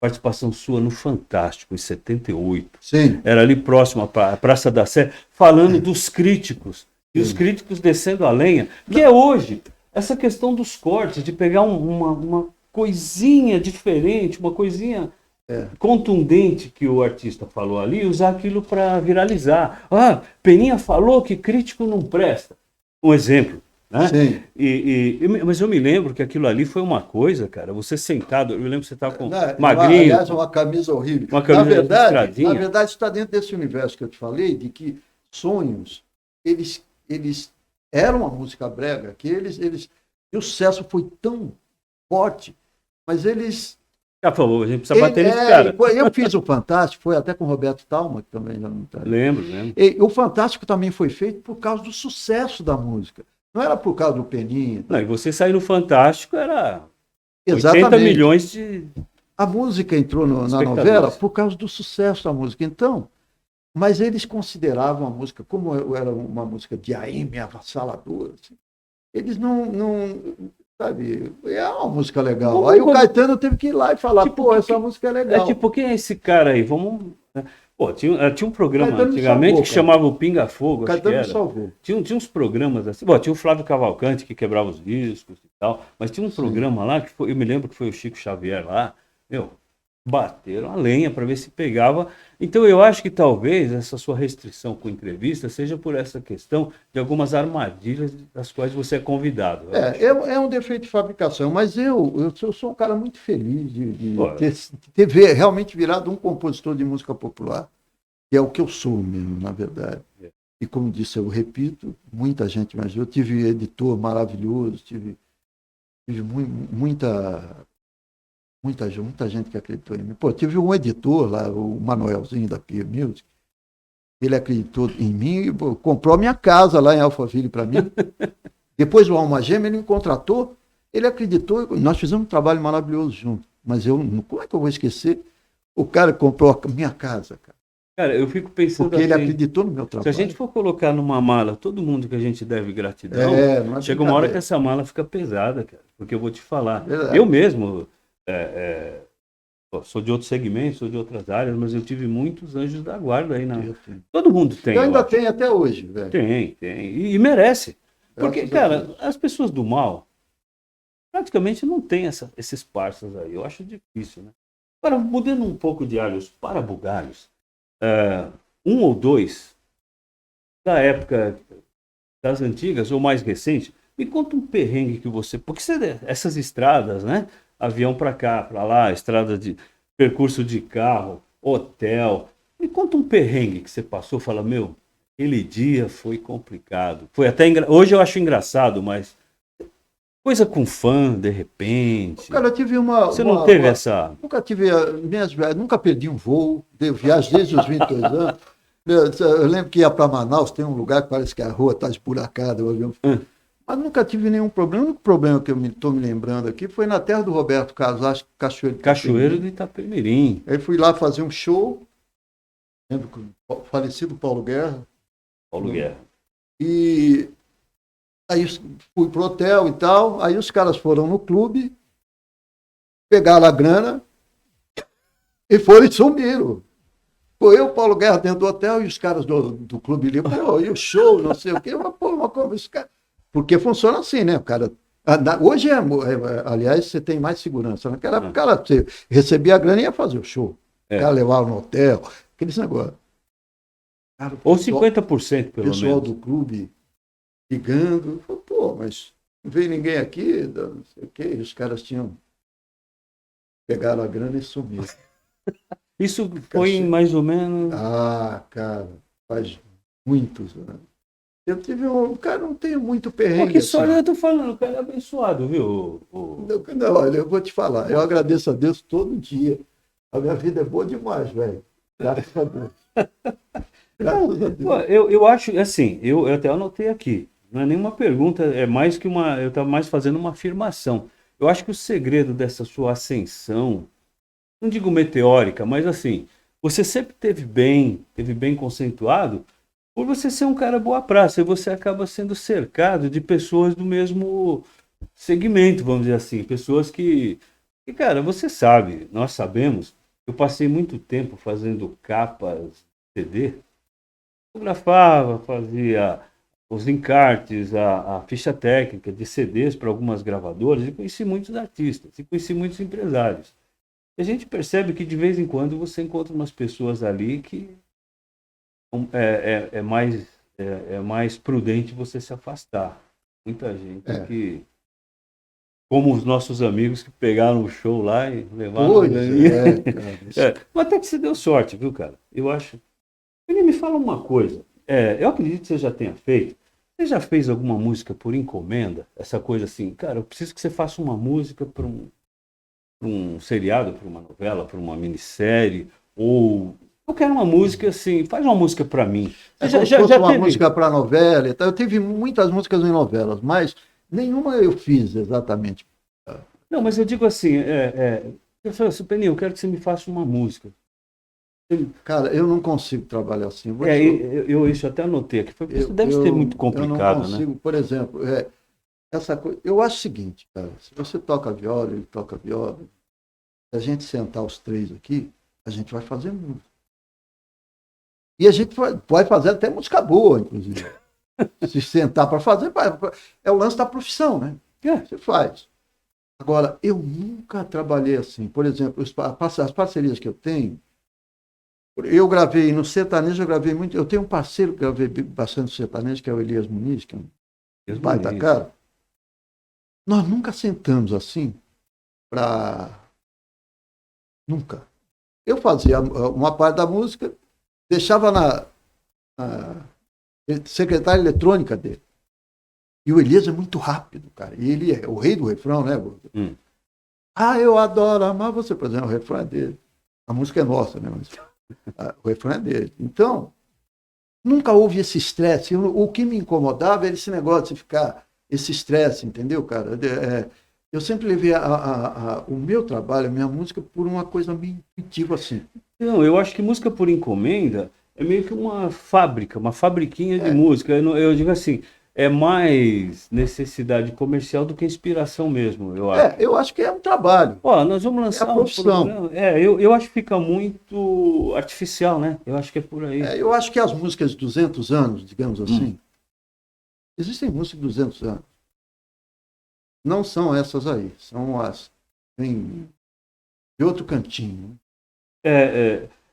participação sua no Fantástico, em 78. Sim. Era ali próximo à Praça da Sé, falando dos críticos. E os críticos descendo a lenha. Que é hoje, essa questão dos cortes, de pegar uma coisinha diferente, uma coisinha contundente que o artista falou ali e usar aquilo para viralizar. Ah, Peninha falou que crítico não presta. Um exemplo. Né? Sim. Mas eu me lembro que aquilo ali foi uma coisa, cara. Você sentado, eu lembro que você estava com magrinho. Aliás, uma camisa horrível. Uma camisa na verdade, está dentro desse universo que eu te falei, de que sonhos, eles eram uma música brega, que e o sucesso foi tão forte, mas eles... Por favor, a gente precisa bater nesse cara. Eu fiz o Fantástico, foi até com o Roberto Talma, que também já não está. Lembro. O Fantástico também foi feito por causa do sucesso da música. Não era por causa do Peninha. Não, e você sair no Fantástico era Exatamente. 80 milhões de... A música entrou na novela por causa do sucesso da música. Então, mas eles consideravam a música, como era uma música de AM, avassaladora, assim, eles não sabe, é uma música legal. Aí o Caetano teve que ir lá e falar, essa música é legal. É tipo, quem é esse cara aí? Vamos... Pô, tinha um programa Caetano antigamente salvou, que chamava o Pinga Fogo, acho que Caetano era. salvou. Tinha uns programas assim. Bom, tinha o Flávio Cavalcante que quebrava os discos e tal, mas tinha um programa lá que foi, eu me lembro que foi o Chico Xavier lá, bateram a lenha para ver se pegava. Então eu acho que talvez essa sua restrição com entrevista seja por essa questão de algumas armadilhas das quais você é convidado. É um defeito de fabricação, mas eu sou um cara muito feliz de ter realmente virado um compositor de música popular, que é o que eu sou mesmo, na verdade. E como disse, eu repito, muita gente, mas eu tive editor maravilhoso, tive muita gente que acreditou em mim. Pô, tive um editor lá, o Manuelzinho da Pia Music, ele acreditou em mim e comprou a minha casa lá em Alphaville para mim. Depois o Alma Gêmea, ele me contratou, ele acreditou, nós fizemos um trabalho maravilhoso junto. Mas como é que eu vou esquecer? O cara comprou a minha casa, cara. Cara, eu fico pensando porque ele assim, acreditou no meu trabalho. Se a gente for colocar numa mala todo mundo que a gente deve gratidão, chega uma hora que essa mala fica pesada, cara. Porque eu vou te falar, eu mesmo sou de outro segmento, sou de outras áreas, mas eu tive muitos anjos da guarda aí. Todo mundo tem. Eu ainda tenho até hoje, velho. Tem. E merece. Porque, cara, as pessoas do mal, praticamente não tem esses parceiros aí. Eu acho difícil, né? Agora, mudando um pouco de alhos para bugalhos, um ou dois da época das antigas ou mais recente, me conta um perrengue que você. Porque essas estradas, né? Avião para cá, para lá, estrada de percurso de carro, hotel. Me conta um perrengue que você passou, fala, meu, aquele dia foi complicado. Foi até hoje eu acho engraçado, mas coisa com fã, de repente. Cara, eu tive Você não teve essa. Nunca tive minhas viagens, nunca perdi um voo, dei viagem desde os 22 anos. Eu lembro que ia para Manaus, tem um lugar que parece que a rua está esburacada, o avião. Mas nunca tive nenhum problema. O único problema que eu estou me lembrando aqui foi na terra do Roberto Carlos, acho que Cachoeiro de Itapemirim. Aí fui lá fazer um show, lembro que o falecido Paulo Guerra. Paulo Guerra. E aí fui pro hotel e tal, aí os caras foram no clube, pegaram a grana e foram e sumiram. Foi eu, Paulo Guerra, dentro do hotel, e os caras do clube ali, pô, e o show, não sei o quê, mas pô, uma conversa, cara. Porque funciona assim, né? O cara. Hoje aliás, você tem mais segurança. Naquela época, cara, você recebia a grana e ia fazer o show. O cara levava no hotel, aqueles negócios. Cara, ou 50% pelo menos. O pessoal do clube ligando, falou, pô, mas não veio ninguém aqui, não sei o quê. E os caras pegaram a grana e sumiram. Isso foi mais ou menos. Ah, cara, faz muitos anos. Eu tive cara, não tenho muito perrengue. Que história eu tô falando, o cara é abençoado, viu? Não, olha, eu vou te falar, eu agradeço a Deus todo dia. A minha vida é boa demais, velho. Graças a Deus. Graças a Deus. Eu acho, assim, eu até anotei aqui. Não é nenhuma pergunta, é mais que uma. Eu estava mais fazendo uma afirmação. Eu acho que o segredo dessa sua ascensão, não digo meteórica, mas assim, você sempre teve bem conceituado, por você ser um cara boa praça, e você acaba sendo cercado de pessoas do mesmo segmento, vamos dizer assim, pessoas que, cara, você sabe, nós sabemos, eu passei muito tempo fazendo capas CD, fotografava, fazia os encartes, a ficha técnica de CDs para algumas gravadoras, e conheci muitos artistas, e conheci muitos empresários. E a gente percebe que de vez em quando você encontra umas pessoas ali que é mais prudente você se afastar. Muita gente que, como os nossos amigos que pegaram o show lá e levaram. Mas até que você deu sorte, viu, cara? Eu acho. Ele me fala uma coisa. Eu acredito que você já tenha feito. Você já fez alguma música por encomenda? Essa coisa assim, cara, eu preciso que você faça uma música para um seriado, para uma novela, para uma minissérie, ou eu quero uma música assim, faz uma música para mim. Já uma teve música para novela e tal. Eu tive muitas músicas em novelas, mas nenhuma eu fiz exatamente. Não, mas eu digo assim, eu falo assim, Peninha, eu quero que você me faça uma música. Cara, eu não consigo trabalhar assim. Eu isso até anotei aqui. Isso deve ser muito complicado, eu não consigo, né? Por exemplo, essa coisa. Eu acho o seguinte, cara, se você toca viola, ele toca viola, se a gente sentar os três aqui, a gente vai fazer música. E a gente pode fazer até música boa, inclusive. Se sentar para fazer, é o lance da profissão, né? Você faz. Agora, eu nunca trabalhei assim. Por exemplo, as parcerias que eu tenho, eu gravei no sertanejo, eu gravei muito. Eu tenho um parceiro que gravei bastante sertanejo, que é o Elias Muniz, que é um baita cara. Nós nunca sentamos assim para. Nunca. Eu fazia uma parte da música, deixava na secretária eletrônica dele. E o Elias é muito rápido, cara. E ele é o rei do refrão, né? Eu adoro amar você. Por exemplo, o refrão é dele. A música é nossa, né? Mas o refrão é dele. Então, nunca houve esse estresse. O que me incomodava era esse negócio de ficar, esse estresse, entendeu, cara? Eu sempre levei o meu trabalho, a minha música, por uma coisa meio intuitiva assim. Não, eu acho que música por encomenda é meio que uma fábrica, uma fabriquinha de música. Eu digo assim, é mais necessidade comercial do que inspiração mesmo, eu acho. Eu acho que é um trabalho. Nós vamos lançar a profissão. Eu acho que fica muito artificial, né? Eu acho que é por aí. Eu acho que as músicas de 200 anos, digamos assim, existem músicas de 200 anos. não são essas aí, são as vem de outro cantinho.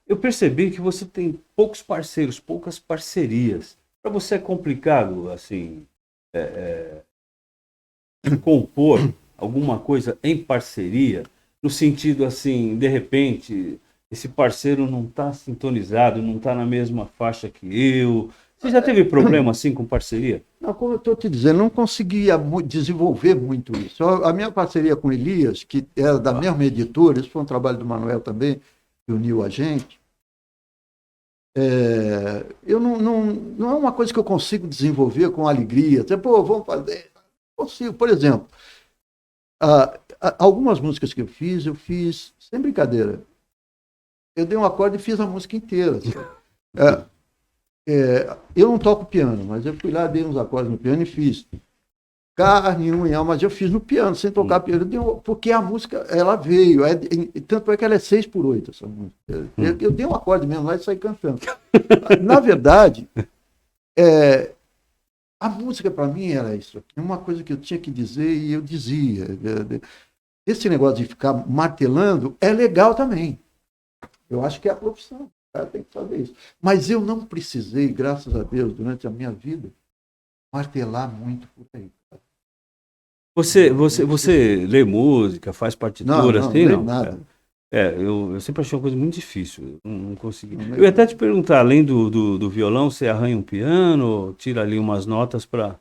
Eu percebi que você tem poucos parceiros, poucas parcerias. Para você é complicado, assim, compor alguma coisa em parceria, no sentido assim, de repente, esse parceiro não está sintonizado, não está na mesma faixa que eu. Você já teve problema assim com parceria? Não, como eu estou te dizendo, não conseguia desenvolver muito isso. A minha parceria com Elias, que era da mesma editora, isso foi um trabalho do Manuel também, que uniu a gente. Eu não é uma coisa que eu consigo desenvolver com alegria. Pô, vamos fazer. Consigo, por exemplo, algumas músicas que eu fiz sem brincadeira. Eu dei um acorde e fiz a música inteira. Eu não toco piano, mas eu fui lá, dei uns acordes no piano e fiz. Carne, unha, mas eu fiz no piano, sem tocar piano, porque a música, ela veio, tanto é que ela é 6/8, essa música. Eu dei um acorde mesmo lá e saí cantando. Na verdade, a música para mim era isso aqui, uma coisa que eu tinha que dizer e eu dizia. Esse negócio de ficar martelando é legal também. Eu acho que é a profissão, o cara tem que fazer isso. Mas eu não precisei, graças a Deus, durante a minha vida, martelar muito por aí. Você lê música, faz partitura, assim, não? não? Nada. Eu sempre achei uma coisa muito difícil, não consegui. Eu ia até te perguntar, além do violão, você arranha um piano, tira ali umas notas para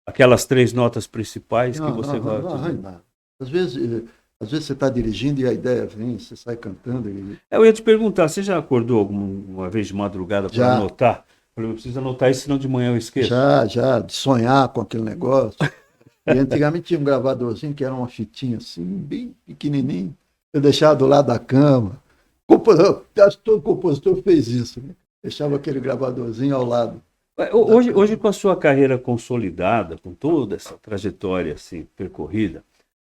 aquelas 3 notas principais que você vai... Não arranho nada. Às vezes você está dirigindo e a ideia vem, você sai cantando. Eu ia te perguntar, você já acordou alguma vez de madrugada para anotar? Eu preciso anotar isso, senão de manhã eu esqueço. Já, de sonhar com aquele negócio. E antigamente tinha um gravadorzinho que era uma fitinha assim, bem pequenininho. Eu deixava do lado da cama. Acho que todo compositor fez isso, né? Deixava aquele gravadorzinho ao lado. Hoje, com a sua carreira consolidada, com toda essa trajetória assim, percorrida,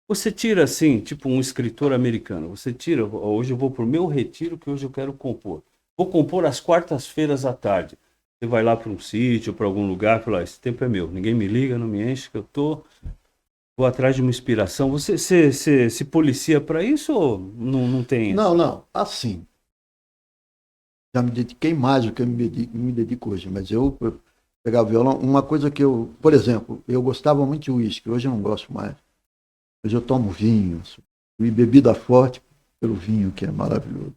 você tira assim, tipo um escritor americano, você tira, hoje eu vou para o meu retiro, que hoje eu quero compor. Vou compor às quartas-feiras à tarde. Você vai lá para um sítio, para algum lugar, fala, esse tempo é meu, ninguém me liga, não me enche, que eu vou atrás de uma inspiração. Você se policia para isso ou não tem? Não, assim. Já me dediquei mais do que eu me dedico hoje, mas eu pegar o violão, uma coisa que por exemplo, eu gostava muito de uísque, hoje eu não gosto mais. Hoje eu tomo vinho, e bebida forte pelo vinho, que é maravilhoso.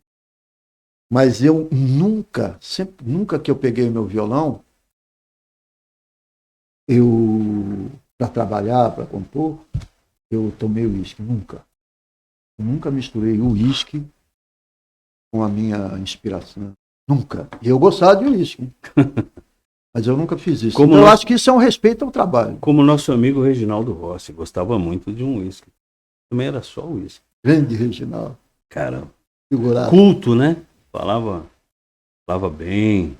Mas eu nunca que eu peguei o meu violão, para trabalhar, para compor, eu tomei uísque, nunca. Eu nunca misturei o uísque com a minha inspiração. Nunca. E eu gostava de uísque. Mas eu nunca fiz isso. Então, eu acho que isso é um respeito ao trabalho. Como nosso amigo Reginaldo Rossi, gostava muito de um uísque. Também era só uísque. Grande Reginaldo. Cara, figurado. Culto, né? Falava bem.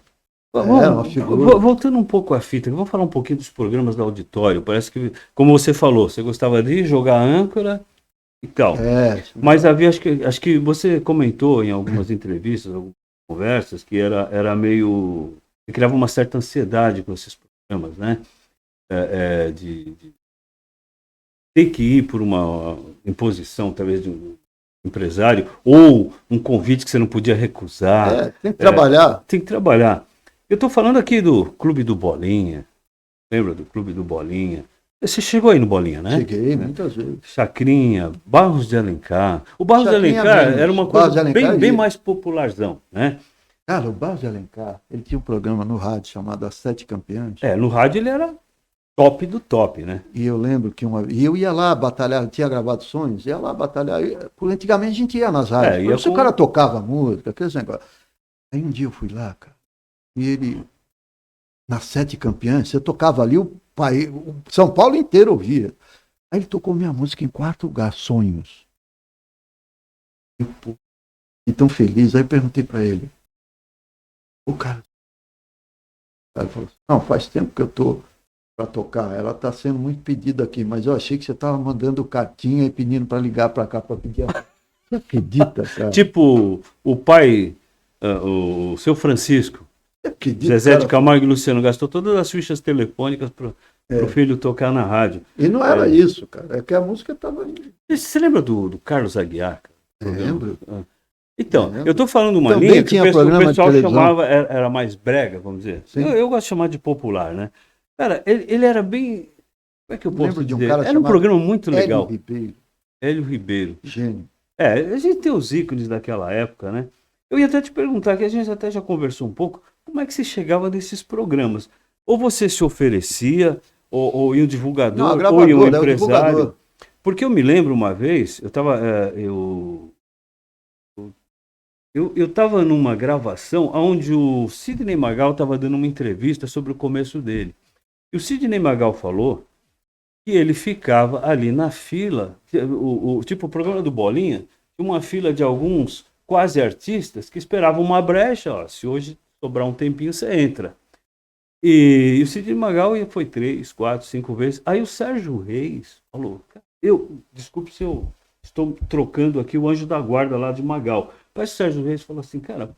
Uma figura. Voltando um pouco à fita, vamos falar um pouquinho dos programas do auditório. Parece que, como você falou, você gostava de jogar âncora e tal. Mas havia, acho que você comentou em algumas entrevistas, algumas conversas, que era meio... que criava uma certa ansiedade com esses programas, né? De ter que ir por uma imposição, talvez, de um empresário, ou um convite que você não podia recusar. Tem que trabalhar. Tem que trabalhar. Eu estou falando aqui do Clube do Bolinha. Lembra do Clube do Bolinha? Você chegou aí no Bolinha, né? Cheguei, muitas vezes. Chacrinha, Barros de Alencar. O Barros de Alencar era uma coisa bem mais popularzão, né? Cara, o Barros de Alencar, ele tinha um programa no rádio chamado As Sete Campeãs. No rádio ele era top do top, né? E eu lembro que eu ia lá batalhar, tinha gravado sonhos, ia lá batalhar. Antigamente a gente ia nas rádios. O cara tocava música, aqueles negócios. Aí um dia eu fui lá, cara, e ele, nas Sete Campeãs, você tocava ali, o São Paulo inteiro ouvia. Aí ele tocou minha música em 4º lugar, Sonhos. Eu, tão feliz, aí eu perguntei para ele. O cara falou assim, não, faz tempo que eu tô para tocar, ela está sendo muito pedida aqui, mas eu achei que você estava mandando cartinha e pedindo para ligar para cá para pedir. Você acredita, cara? Tipo o pai, o seu Francisco, acredita, Zezé de Camargo e Luciano gastou todas as fichas telefônicas pro filho tocar na rádio. E não era isso, cara. É que a música estava... Você lembra do Carlos Aguiar? Lembro. Então, eu estou falando uma Também linha que tinha o programa de pessoal televisão. chamava, era mais brega, vamos dizer. Sim. Eu gosto de chamar de popular, né? Cara, ele era bem... Como é que eu posso Lembro de um dizer? cara Era um chamado programa muito legal. Hélio Ribeiro, Hélio Ribeiro. gênio. A gente tem os ícones daquela época, né? Eu ia até te perguntar, que a gente até já conversou um pouco, como é que se chegava nesses programas? Ou você se oferecia, ou ia um divulgador, Não, a ou gravadora, ia um é o empresário. divulgador. Porque eu me lembro uma vez, eu estava numa gravação onde o Sidney Magal estava dando uma entrevista sobre o começo dele. E o Sidney Magal falou que ele ficava ali na fila, tipo o programa do Bolinha, tinha uma fila de alguns quase artistas que esperavam uma brecha, ó, se hoje sobrar um tempinho você entra. E o Sidney Magal foi 3, 4, 5 vezes. Aí o Sérgio Reis falou, desculpe se eu estou trocando aqui o anjo da guarda lá de Magal. Mas o Sérgio Reis falou assim, cara,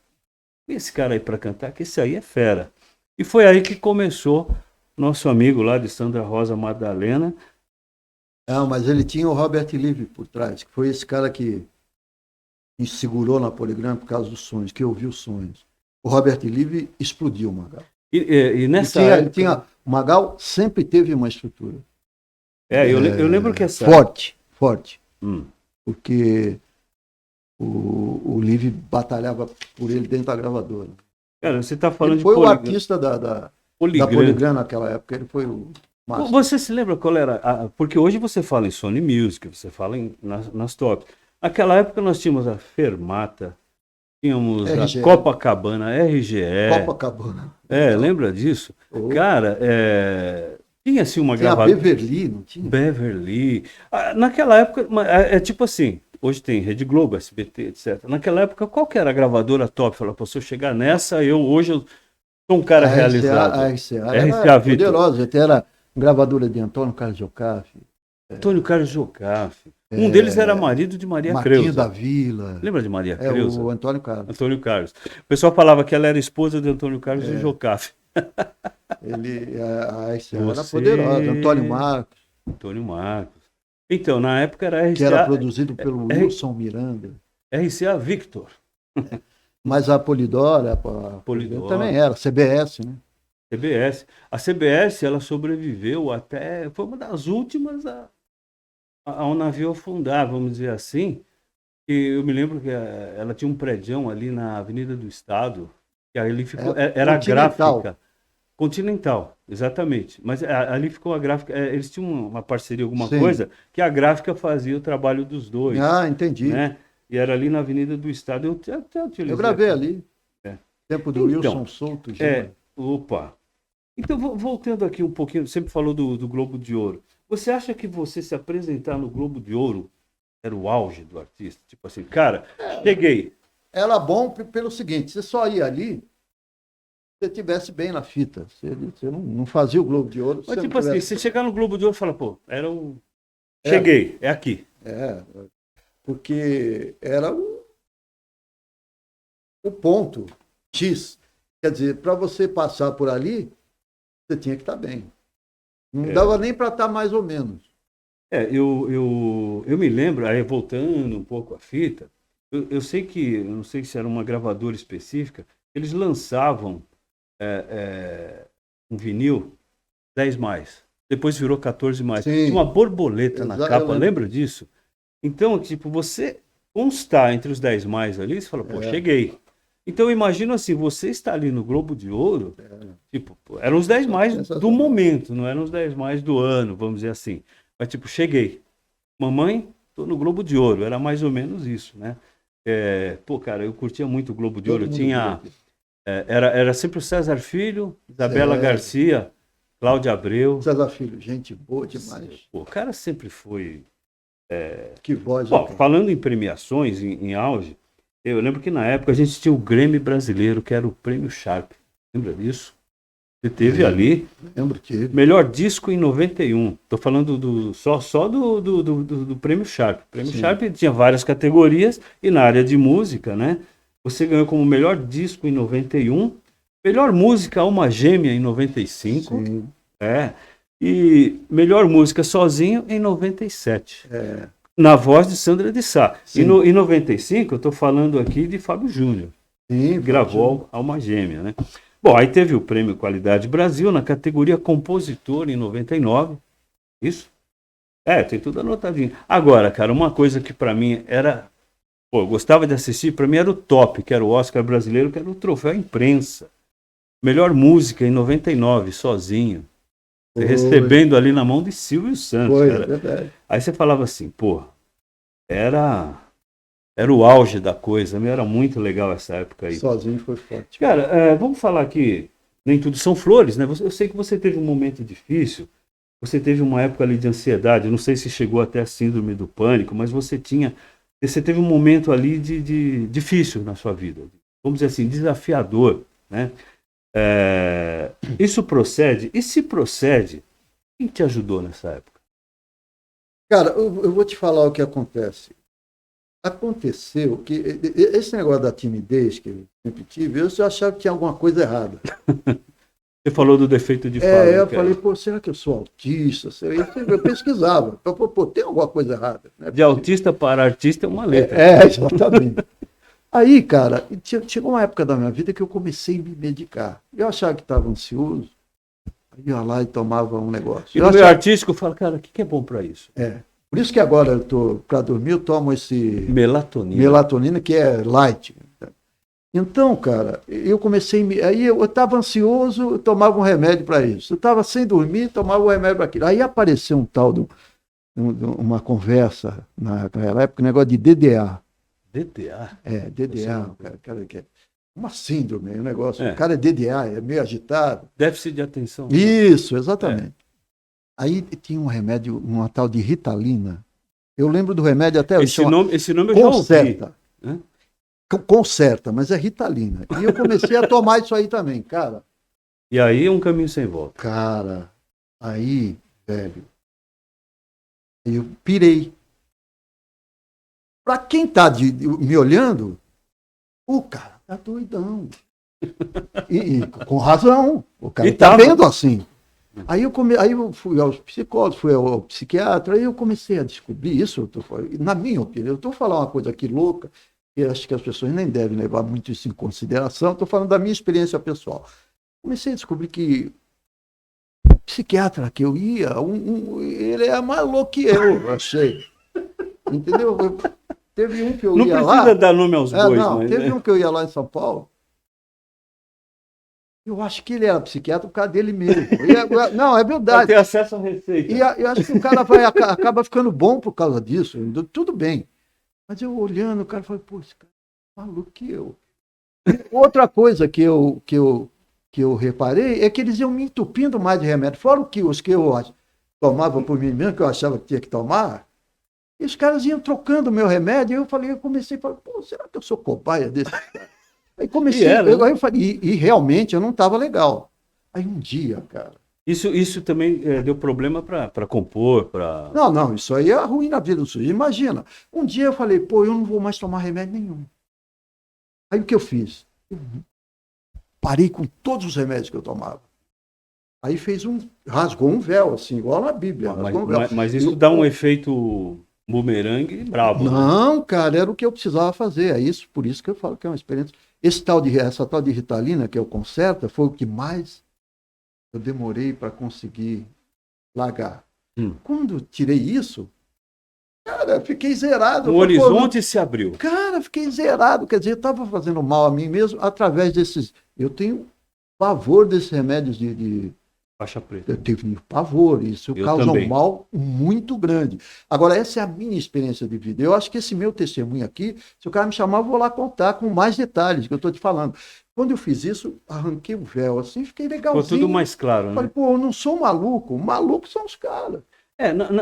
esse cara aí para cantar, que esse aí é fera. E foi aí que começou nosso amigo lá de Sandra Rosa Madalena. Não, mas ele tinha o Robert Livre por trás, que foi esse cara que me segurou na Poligrama por causa dos sonhos, que ouviu os sonhos. O Robert Livre explodiu o Magal. E nessa época... O Magal sempre teve uma estrutura. Eu lembro que essa... Forte. Porque o Livre batalhava por ele dentro da gravadora. Cara, você está falando ele foi o artista da Poligram naquela época, ele foi o máximo. Você se lembra qual era? Porque hoje você fala em Sony Music, você fala nas top. Naquela época nós tínhamos a Fermata, tínhamos RGE. a Copacabana, RGE. Copacabana. Lembra disso? Cara, tinha assim uma gravadora. Beverly, não tinha? Beverly. Naquela época, tipo assim, hoje tem Rede Globo, SBT, etc. Naquela época, qual que era a gravadora top? Falava, pô, se eu chegar nessa, hoje eu sou um cara realizado. A RCA era poderosa, era gravadora de Antônio Carlos Jocafe. Antônio Carlos Jocafe. Um deles era marido de Maria Creuza. Martinho da Vila. Lembra de Maria Creuza? O Antônio Carlos. Antônio Carlos. O pessoal falava que ela era esposa de Antônio Carlos e Jocafe. A RCA era poderosa. Antônio Marcos. Então, na época era a RCA. Que era produzido pelo Wilson Miranda. RCA Victor. Mas a Polidora também era, CBS, né? CBS. A CBS, ela sobreviveu até... Foi uma das últimas ao navio afundar, vamos dizer assim. E eu me lembro que ela tinha um prédio ali na Avenida do Estado, que ali ficou... Era a gráfica. Continental, exatamente. Mas ali ficou a gráfica... Eles tinham uma parceria, alguma coisa, que a gráfica fazia o trabalho dos dois. Entendi. Né? E era ali na Avenida do Estado. Eu até utilizei. Eu gravei ali. Tempo do Wilson Souto. Opa. Então, voltando aqui um pouquinho, sempre falou do Globo de Ouro. Você acha que você se apresentar no Globo de Ouro era o auge do artista? Tipo assim, cara, cheguei. Era bom pelo seguinte, você só ia ali se você estivesse bem na fita. Você não fazia o Globo de Ouro. Mas tipo assim, você chegar no Globo de Ouro e falar, pô, era o... Cheguei, é aqui. Porque era o ponto X. Quer dizer, para você passar por ali, você tinha que estar bem. Não dava nem para estar mais ou menos. Eu me lembro, aí voltando um pouco a fita, eu sei que, eu não sei se era uma gravadora específica, eles lançavam um vinil 10 mais. Depois virou 14 mais. Sim. Tinha uma borboleta na capa, lembra disso? Então, tipo, você constar entre os 10 mais ali, você fala, pô, cheguei. Então, eu imagino assim, você está ali no Globo de Ouro, tipo, eram os 10 mais do momento, não eram os 10 mais do ano, vamos dizer assim. Mas, tipo, cheguei. Mamãe, tô no Globo de Ouro. Era mais ou menos isso, né? Cara, eu curtia muito o Globo de Ouro. Eu tinha... era sempre o César Filho, Isabela Garcia, Cláudia Abreu. César Filho, gente boa demais. Pô, o cara sempre foi... Que voz. Bom, falando em premiações, em auge, eu lembro que na época a gente tinha o Grêmio Brasileiro, que era o Prêmio Sharp. Lembra disso? Você teve ali. Lembro que. Melhor disco em 91. Estou falando só do Prêmio Sharp. O Prêmio Sharp tinha várias categorias e na área de música, né? Você ganhou como melhor disco em 91, melhor música Alma Gêmea em 95. Sim. E melhor música sozinho em 97. É, Na voz de Sandra de Sá. sim, Em 95, eu estou falando aqui de Fábio Júnior, sim, que gravou Alma Gêmea, né? Bom, aí teve o Prêmio Qualidade Brasil na categoria Compositor em 99. Isso? É, tem tudo anotadinho. Agora, cara, uma coisa que pra mim era. Pô, eu gostava de assistir, pra mim era o top, que era o Oscar brasileiro, que era o Troféu Imprensa. Melhor música em 99, sozinho. Você foi, recebendo ali na mão de Silvio Santos, foi, é cara. verdade. Aí você falava assim, pô, era, era o auge da coisa, meu, era muito legal essa época aí. Sozinho foi forte. Cara, vamos falar que nem tudo são flores, né? Eu sei que você teve um momento difícil, você teve uma época ali de ansiedade, não sei se chegou até a síndrome do pânico, mas você teve um momento ali de difícil na sua vida, vamos dizer assim, desafiador, né? Isso procede? E se procede, quem te ajudou nessa época? Cara, eu vou te falar o que acontece. Aconteceu que esse negócio da timidez que eu sempre tive, eu só achava que tinha alguma coisa errada. Você falou do defeito de fala. Eu falei, pô, será que eu sou autista? Eu pesquisava. Pô, tem alguma coisa errada. Né? De autista para artista é uma letra. Exatamente. Aí, cara, chegou uma época da minha vida que eu comecei a me medicar. Eu achava que estava ansioso, aí ia lá e tomava um negócio. E no meio artístico eu falo, cara, o que é bom para isso? Por isso que agora para dormir, eu tomo esse melatonina que é light. Então, cara, eu comecei. Aí eu estava ansioso, eu tomava um remédio para isso. Eu estava sem dormir, tomava um remédio para aquilo. Aí apareceu um tal de uma conversa naquela época, um negócio de DDA. DDA? DDA, cara, que é uma síndrome, um negócio. O cara é DDA, é meio agitado. Déficit de atenção. Isso, exatamente. Aí tinha um remédio, uma tal de Ritalina. Eu lembro do remédio até esse nome eu já ouvi. Concerta, mas é Ritalina. E eu comecei a tomar isso aí também, cara. E aí é um caminho sem volta. Cara, aí, velho, eu pirei. Pra quem tá me olhando, o cara tá doidão. E com razão. O cara tá vendo assim. Aí eu fui aos psicólogos, fui ao psiquiatra, aí eu comecei a descobrir isso, na minha opinião. Eu estou falando uma coisa aqui louca, que acho que as pessoas nem devem levar muito isso em consideração, estou falando da minha experiência pessoal. Comecei a descobrir que o psiquiatra que eu ia, ele é mais louco que eu achei. Entendeu? Teve um que eu ia lá... Não precisa dar nome aos bois. Teve um que eu ia lá em São Paulo, eu acho que ele era psiquiatra por causa dele mesmo. Não, é verdade. Vai ter acesso à receita. E eu acho que o cara acaba ficando bom por causa disso. Tudo bem. Mas eu olhando, o cara falou, pô, esse cara é maluco que eu. Outra coisa que eu reparei é que eles iam me entupindo mais de remédio. Fora os que eu tomava por mim mesmo, que eu achava que tinha que tomar, e os caras iam trocando o meu remédio. E eu comecei a falar, pô, será que eu sou cobaia desse cara? Aí comecei, aí eu falei, e realmente eu não estava legal. Aí um dia, cara. Isso também deu problema para compor, para. Não, isso aí é ruim na vida do sujeito. Imagina, um dia eu falei, pô, eu não vou mais tomar remédio nenhum. Aí o que eu fiz? Eu parei com todos os remédios que eu tomava. Aí rasgou um véu, assim, igual na Bíblia. Mas isso dá um efeito bumerangue brabo. Não, né? cara, era o que eu precisava fazer. Por isso que eu falo que é uma experiência. Essa tal de Ritalina, que é o Concerta, foi o que mais eu demorei para conseguir largar. Quando tirei isso, cara, fiquei zerado. O horizonte se abriu. Cara, fiquei zerado. Quer dizer, eu estava fazendo mal a mim mesmo através desses... Eu tenho pavor desses remédios de faixa preta. Eu tive pavor, isso causa um mal muito grande. Agora, essa é a minha experiência de vida. Eu acho que esse meu testemunho aqui, se o cara me chamar, eu vou lá contar com mais detalhes que eu estou te falando. Quando eu fiz isso, arranquei o véu assim, fiquei legalzinho. Ficou tudo mais claro, né? Falei, pô, eu não sou maluco. Maluco são os caras.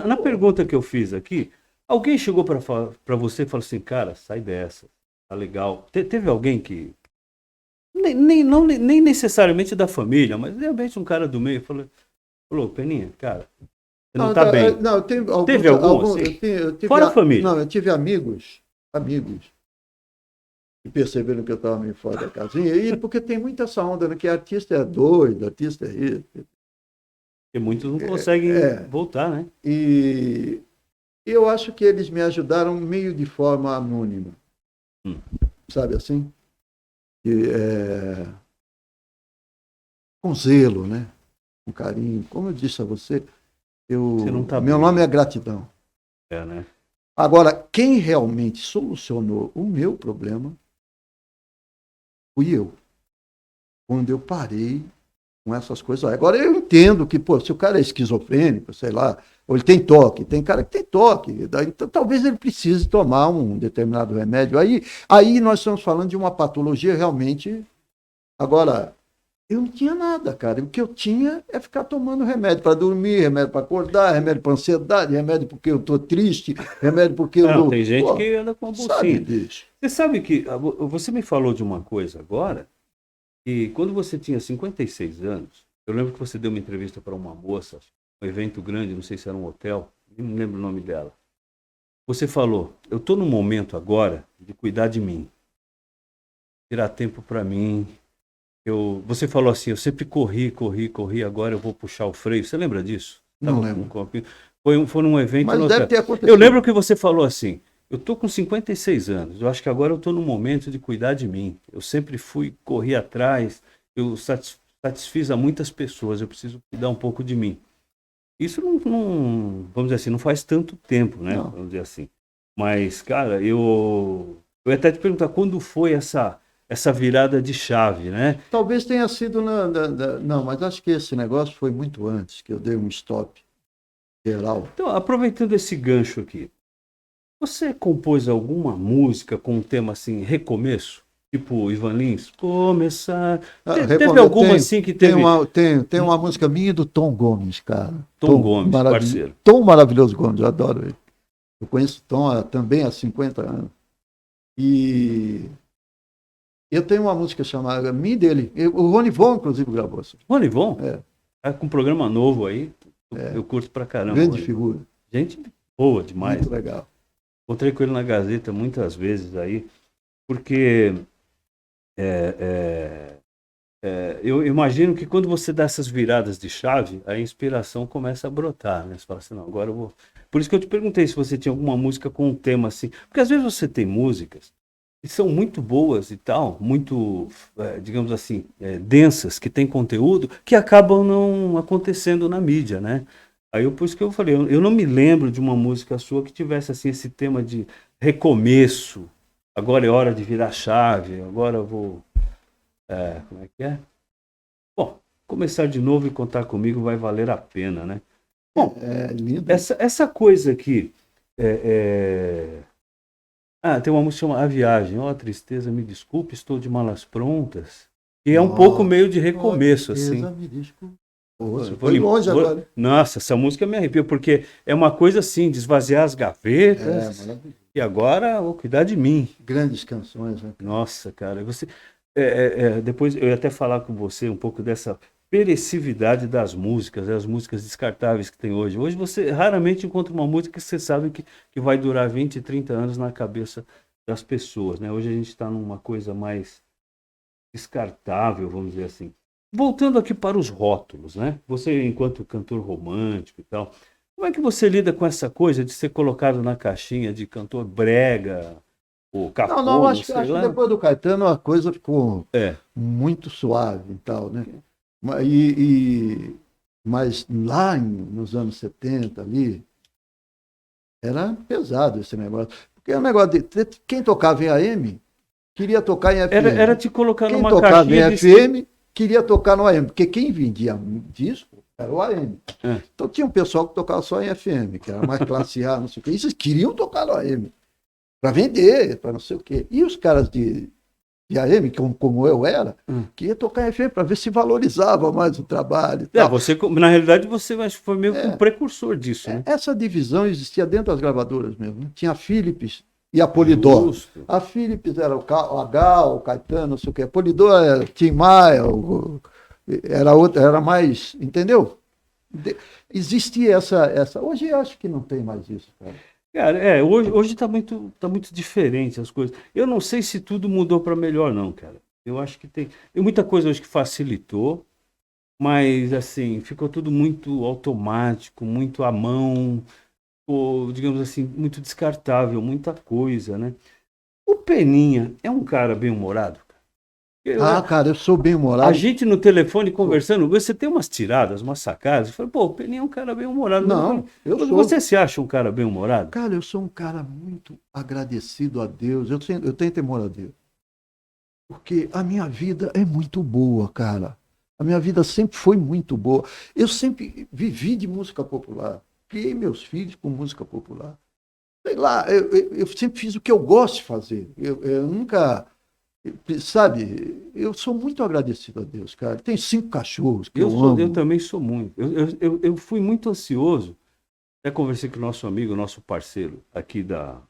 Na pergunta que eu fiz aqui, alguém chegou para você e falou assim, cara, sai dessa, tá legal. Teve alguém que... Nem necessariamente da família, mas de repente um cara do meio falou, Peninha, cara, você não tá bem. Não, teve algum assim? Fora a família. Não, eu tive amigos que perceberam que eu estava meio fora da casinha, porque tem muita essa onda, né, que artista é doido, artista é isso. Porque muitos não conseguem voltar, né? E eu acho que eles me ajudaram meio de forma anônima. Sabe assim? Com zelo, né? Com carinho. Como eu disse a você, meu nome é gratidão. Né? Agora, quem realmente solucionou o meu problema fui eu. Quando eu parei com essas coisas. Agora eu entendo que, pô, se o cara é esquizofrênico, sei lá, ou ele tem toque, tem cara que tem toque, então talvez ele precise tomar um determinado remédio. Aí nós estamos falando de uma patologia realmente. Agora, eu não tinha nada, cara. O que eu tinha é ficar tomando remédio para dormir, remédio para acordar, remédio para ansiedade, remédio porque eu estou triste, remédio porque eu não. Tem gente que anda com uma bolsinha. Você sabe que você me falou de uma coisa agora, que quando você tinha 56 anos, eu lembro que você deu uma entrevista para uma moça, um evento grande, não sei se era um hotel, não lembro o nome dela. Você falou, eu estou no momento agora de cuidar de mim, tirar tempo para mim. Você falou assim, eu sempre corri, agora eu vou puxar o freio. Você lembra disso? Não lembro. Foi num evento. Mas deve ter acontecido. Eu lembro que você falou assim, eu tô com 56 anos, eu acho que agora eu tô no momento de cuidar de mim. Eu sempre corri atrás, eu satisfiz a muitas pessoas, eu preciso cuidar um pouco de mim. Isso não vamos dizer assim, não faz tanto tempo, né? Não. Vamos dizer assim. Mas, cara, eu ia até te perguntar, quando foi essa virada de chave, né? Talvez tenha sido não, mas acho que esse negócio foi muito antes, que eu dei um stop geral. Então, aproveitando esse gancho aqui, você compôs alguma música com um tema assim, recomeço? Tipo Ivan Lins? Começar. Teve alguma assim que teve. Tem uma música minha do Tom Gomes, cara. Tom Gomes, parceiro. Tom Maravilhoso Gomes, eu adoro ele. Eu conheço o Tom também há 50 anos. E eu tenho uma música chamada Minha e dele. O Rony Von, inclusive, gravou essa. Rony Von? É. Com um programa novo aí. Eu curto pra caramba. Grande figura. Gente boa demais. Muito legal. Encontrei com ele na Gazeta muitas vezes aí, porque eu imagino que quando você dá essas viradas de chave, a inspiração começa a brotar, né? Você fala assim, não, agora eu vou... Por isso que eu te perguntei se você tinha alguma música com um tema assim, porque às vezes você tem músicas que são muito boas e tal, muito, digamos assim, densas, que tem conteúdo, que acabam não acontecendo na mídia, né? Aí por isso que eu falei, eu não me lembro de uma música sua que tivesse assim esse tema de recomeço, agora é hora de virar chave, agora eu vou... como é que é? Bom, começar de novo e contar comigo vai valer a pena, né? Bom, lindo. Essa coisa aqui... tem uma música chamada A Viagem. Ó, tristeza, me desculpe, estou de malas prontas. E é um pouco meio de recomeço, assim. Me desculpe. Foi longe agora. Nossa, essa música me arrepia, porque é uma coisa assim, de esvaziar as gavetas. E agora vou cuidar de mim. Grandes canções, né? Nossa, cara, você... depois eu ia até falar com você um pouco dessa perecividade das músicas, as músicas descartáveis que tem hoje. Hoje você raramente encontra uma música que você sabe que vai durar 20, 30 anos na cabeça das pessoas, né? Hoje a gente está numa coisa mais descartável, vamos dizer assim. Voltando aqui para os rótulos, né? Você, enquanto cantor romântico e tal, como é que você lida com essa coisa de ser colocado na caixinha de cantor brega, ou cafono, não, acho que depois do Caetano a coisa ficou muito suave e tal, né? Mas lá nos anos 70 ali, era pesado esse negócio. Porque o negócio de quem tocava em AM queria tocar em FM. Era te colocar numa caixinha. Quem tocava em FM queria tocar no AM, porque quem vendia disco era o AM. Então tinha um pessoal que tocava só em FM, que era mais classe A, não sei o quê. E eles queriam tocar no AM, para vender, para não sei o quê. E os caras de AM, como eu era, queria tocar em FM para ver se valorizava mais o trabalho. E tal. Na realidade, você foi meio que um precursor disso, né? Essa divisão existia dentro das gravadoras mesmo. Né? Tinha a Philips e a Polydor. Justo. A Philips era o Gal, o Caetano, não sei o quê. A Polydor era o Tim Maia, era mais... Entendeu? Existia essa... Hoje eu acho que não tem mais isso, cara. Cara, hoje tá muito diferente as coisas. Eu não sei se tudo mudou para melhor, não, cara. Eu acho que tem muita coisa hoje que facilitou, mas assim, ficou tudo muito automático, muito à mão, ou, digamos assim, muito descartável, muita coisa, né? O Peninha é um cara bem-humorado? Eu, Ah, cara, eu sou a bem-humorado. gente no telefone Sou. conversando, você tem umas tiradas, umas sacadas. Eu falei, pô, o Peninha é um cara bem-humorado. Mas eu falei, Não, eu você sou. se acha um cara bem-humorado? Cara, eu sou um cara muito agradecido a Deus. Eu tenho temor a Deus. Porque a minha vida é muito boa, cara. A minha vida sempre foi muito boa. Eu sempre vivi de música popular. Criei meus filhos com música popular. Sei lá, eu sempre fiz o que eu gosto de fazer. Eu nunca, sabe, eu sou muito agradecido a Deus, cara. Tenho 5 cachorros que eu Eu amo. também sou muito. Eu fui muito ansioso. Até conversei com o nosso amigo, nosso parceiro aqui da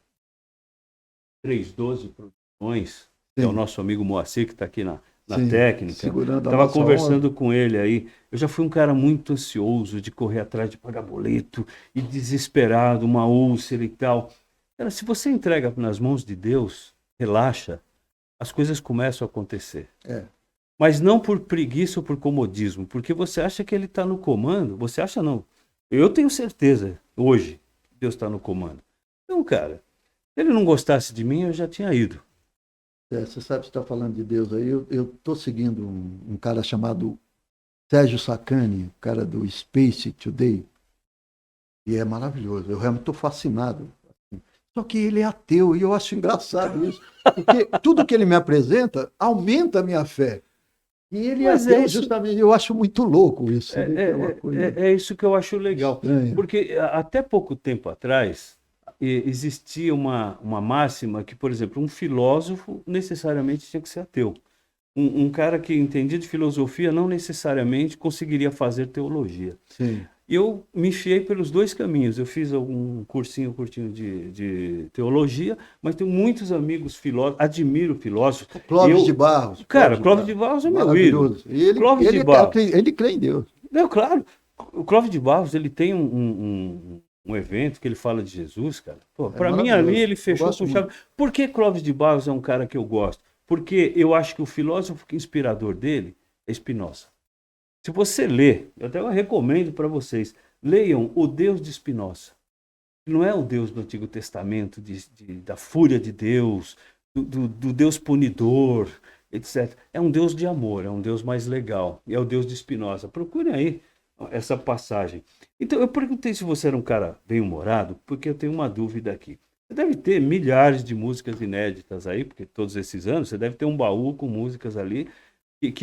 312 Produções, que é o Sim, nosso amigo Moacir, que está aqui na sim, técnica. segurando a Estava nossa onda. conversando com ele aí. Eu já fui um cara muito ansioso de correr atrás de pagar boleto e desesperado, uma úlcera e tal. Cara, se você entrega nas mãos de Deus, relaxa, as coisas começam a acontecer. É, Mas não por preguiça ou por comodismo, porque você acha que ele está no comando. Você acha não. Eu tenho certeza, hoje, que Deus está no comando. Então, cara, se ele não gostasse de mim, eu já tinha ido. você sabe que você está falando de Deus aí. Eu estou seguindo um cara chamado Sérgio Sacani, o cara do Space Today, e é maravilhoso. Eu realmente estou fascinado. Só que ele é ateu e eu acho engraçado isso, porque tudo que ele me apresenta aumenta a minha fé. E ele é Mas é ateu isso, justamente, eu acho muito louco isso, é, você vê que é uma coisa é isso que eu acho legal. estranha. Porque até pouco tempo atrás, existia uma máxima que, por exemplo, um filósofo necessariamente tinha que ser ateu. Um cara que entendia de filosofia não necessariamente conseguiria fazer teologia. Sim. E eu me enfiei pelos dois caminhos. Eu fiz algum curtinho de teologia, mas tenho muitos amigos filósofos, admiro filósofos. O Clóvis de Eu, Barros, cara, Clóvis de Clóvis de Barros, Barros é meu ídolo. maravilhoso. E ele, Clóvis de ele, Barros. ele crê em Deus. Não, claro, o Clóvis de Barros, ele tem um evento que ele fala de Jesus, cara. Pô, É para mim ali maravilhoso. ele Eu fechou gosto com muito. chave. Por que Clóvis de Barros é um cara que eu gosto? Porque eu acho que o filósofo inspirador dele é Spinoza. Se você ler, eu até recomendo para vocês, leiam O Deus de Spinoza. Não é o Deus do Antigo Testamento, da fúria de Deus, do Deus punidor, etc. É um Deus de amor, é um Deus mais legal. E é o Deus de Spinoza. Procurem aí essa passagem. Então, eu perguntei se você era um cara bem-humorado, porque eu tenho uma dúvida aqui. Você deve ter milhares de músicas inéditas aí, porque todos esses anos você deve ter um baú com músicas ali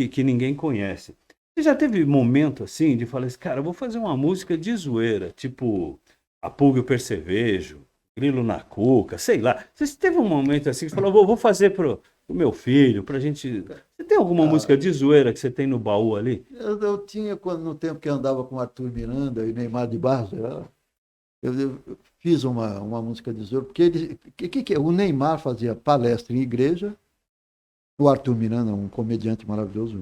que ninguém conhece. Você já teve momento assim de falar assim, cara, eu vou fazer uma música de zoeira, tipo A Pulga e o Percevejo, Grilo na Cuca, sei lá. Você teve um momento assim que você falou, vou fazer pro meu filho, pra gente. Você tem alguma Ah, música de zoeira que você tem no baú ali? eu tinha, no tempo que eu andava com Arthur Miranda e Neymar de Barros, eu fiz uma música de Zorro, porque que é? O Neymar fazia palestra em igreja, o Arthur Miranda, um comediante maravilhoso,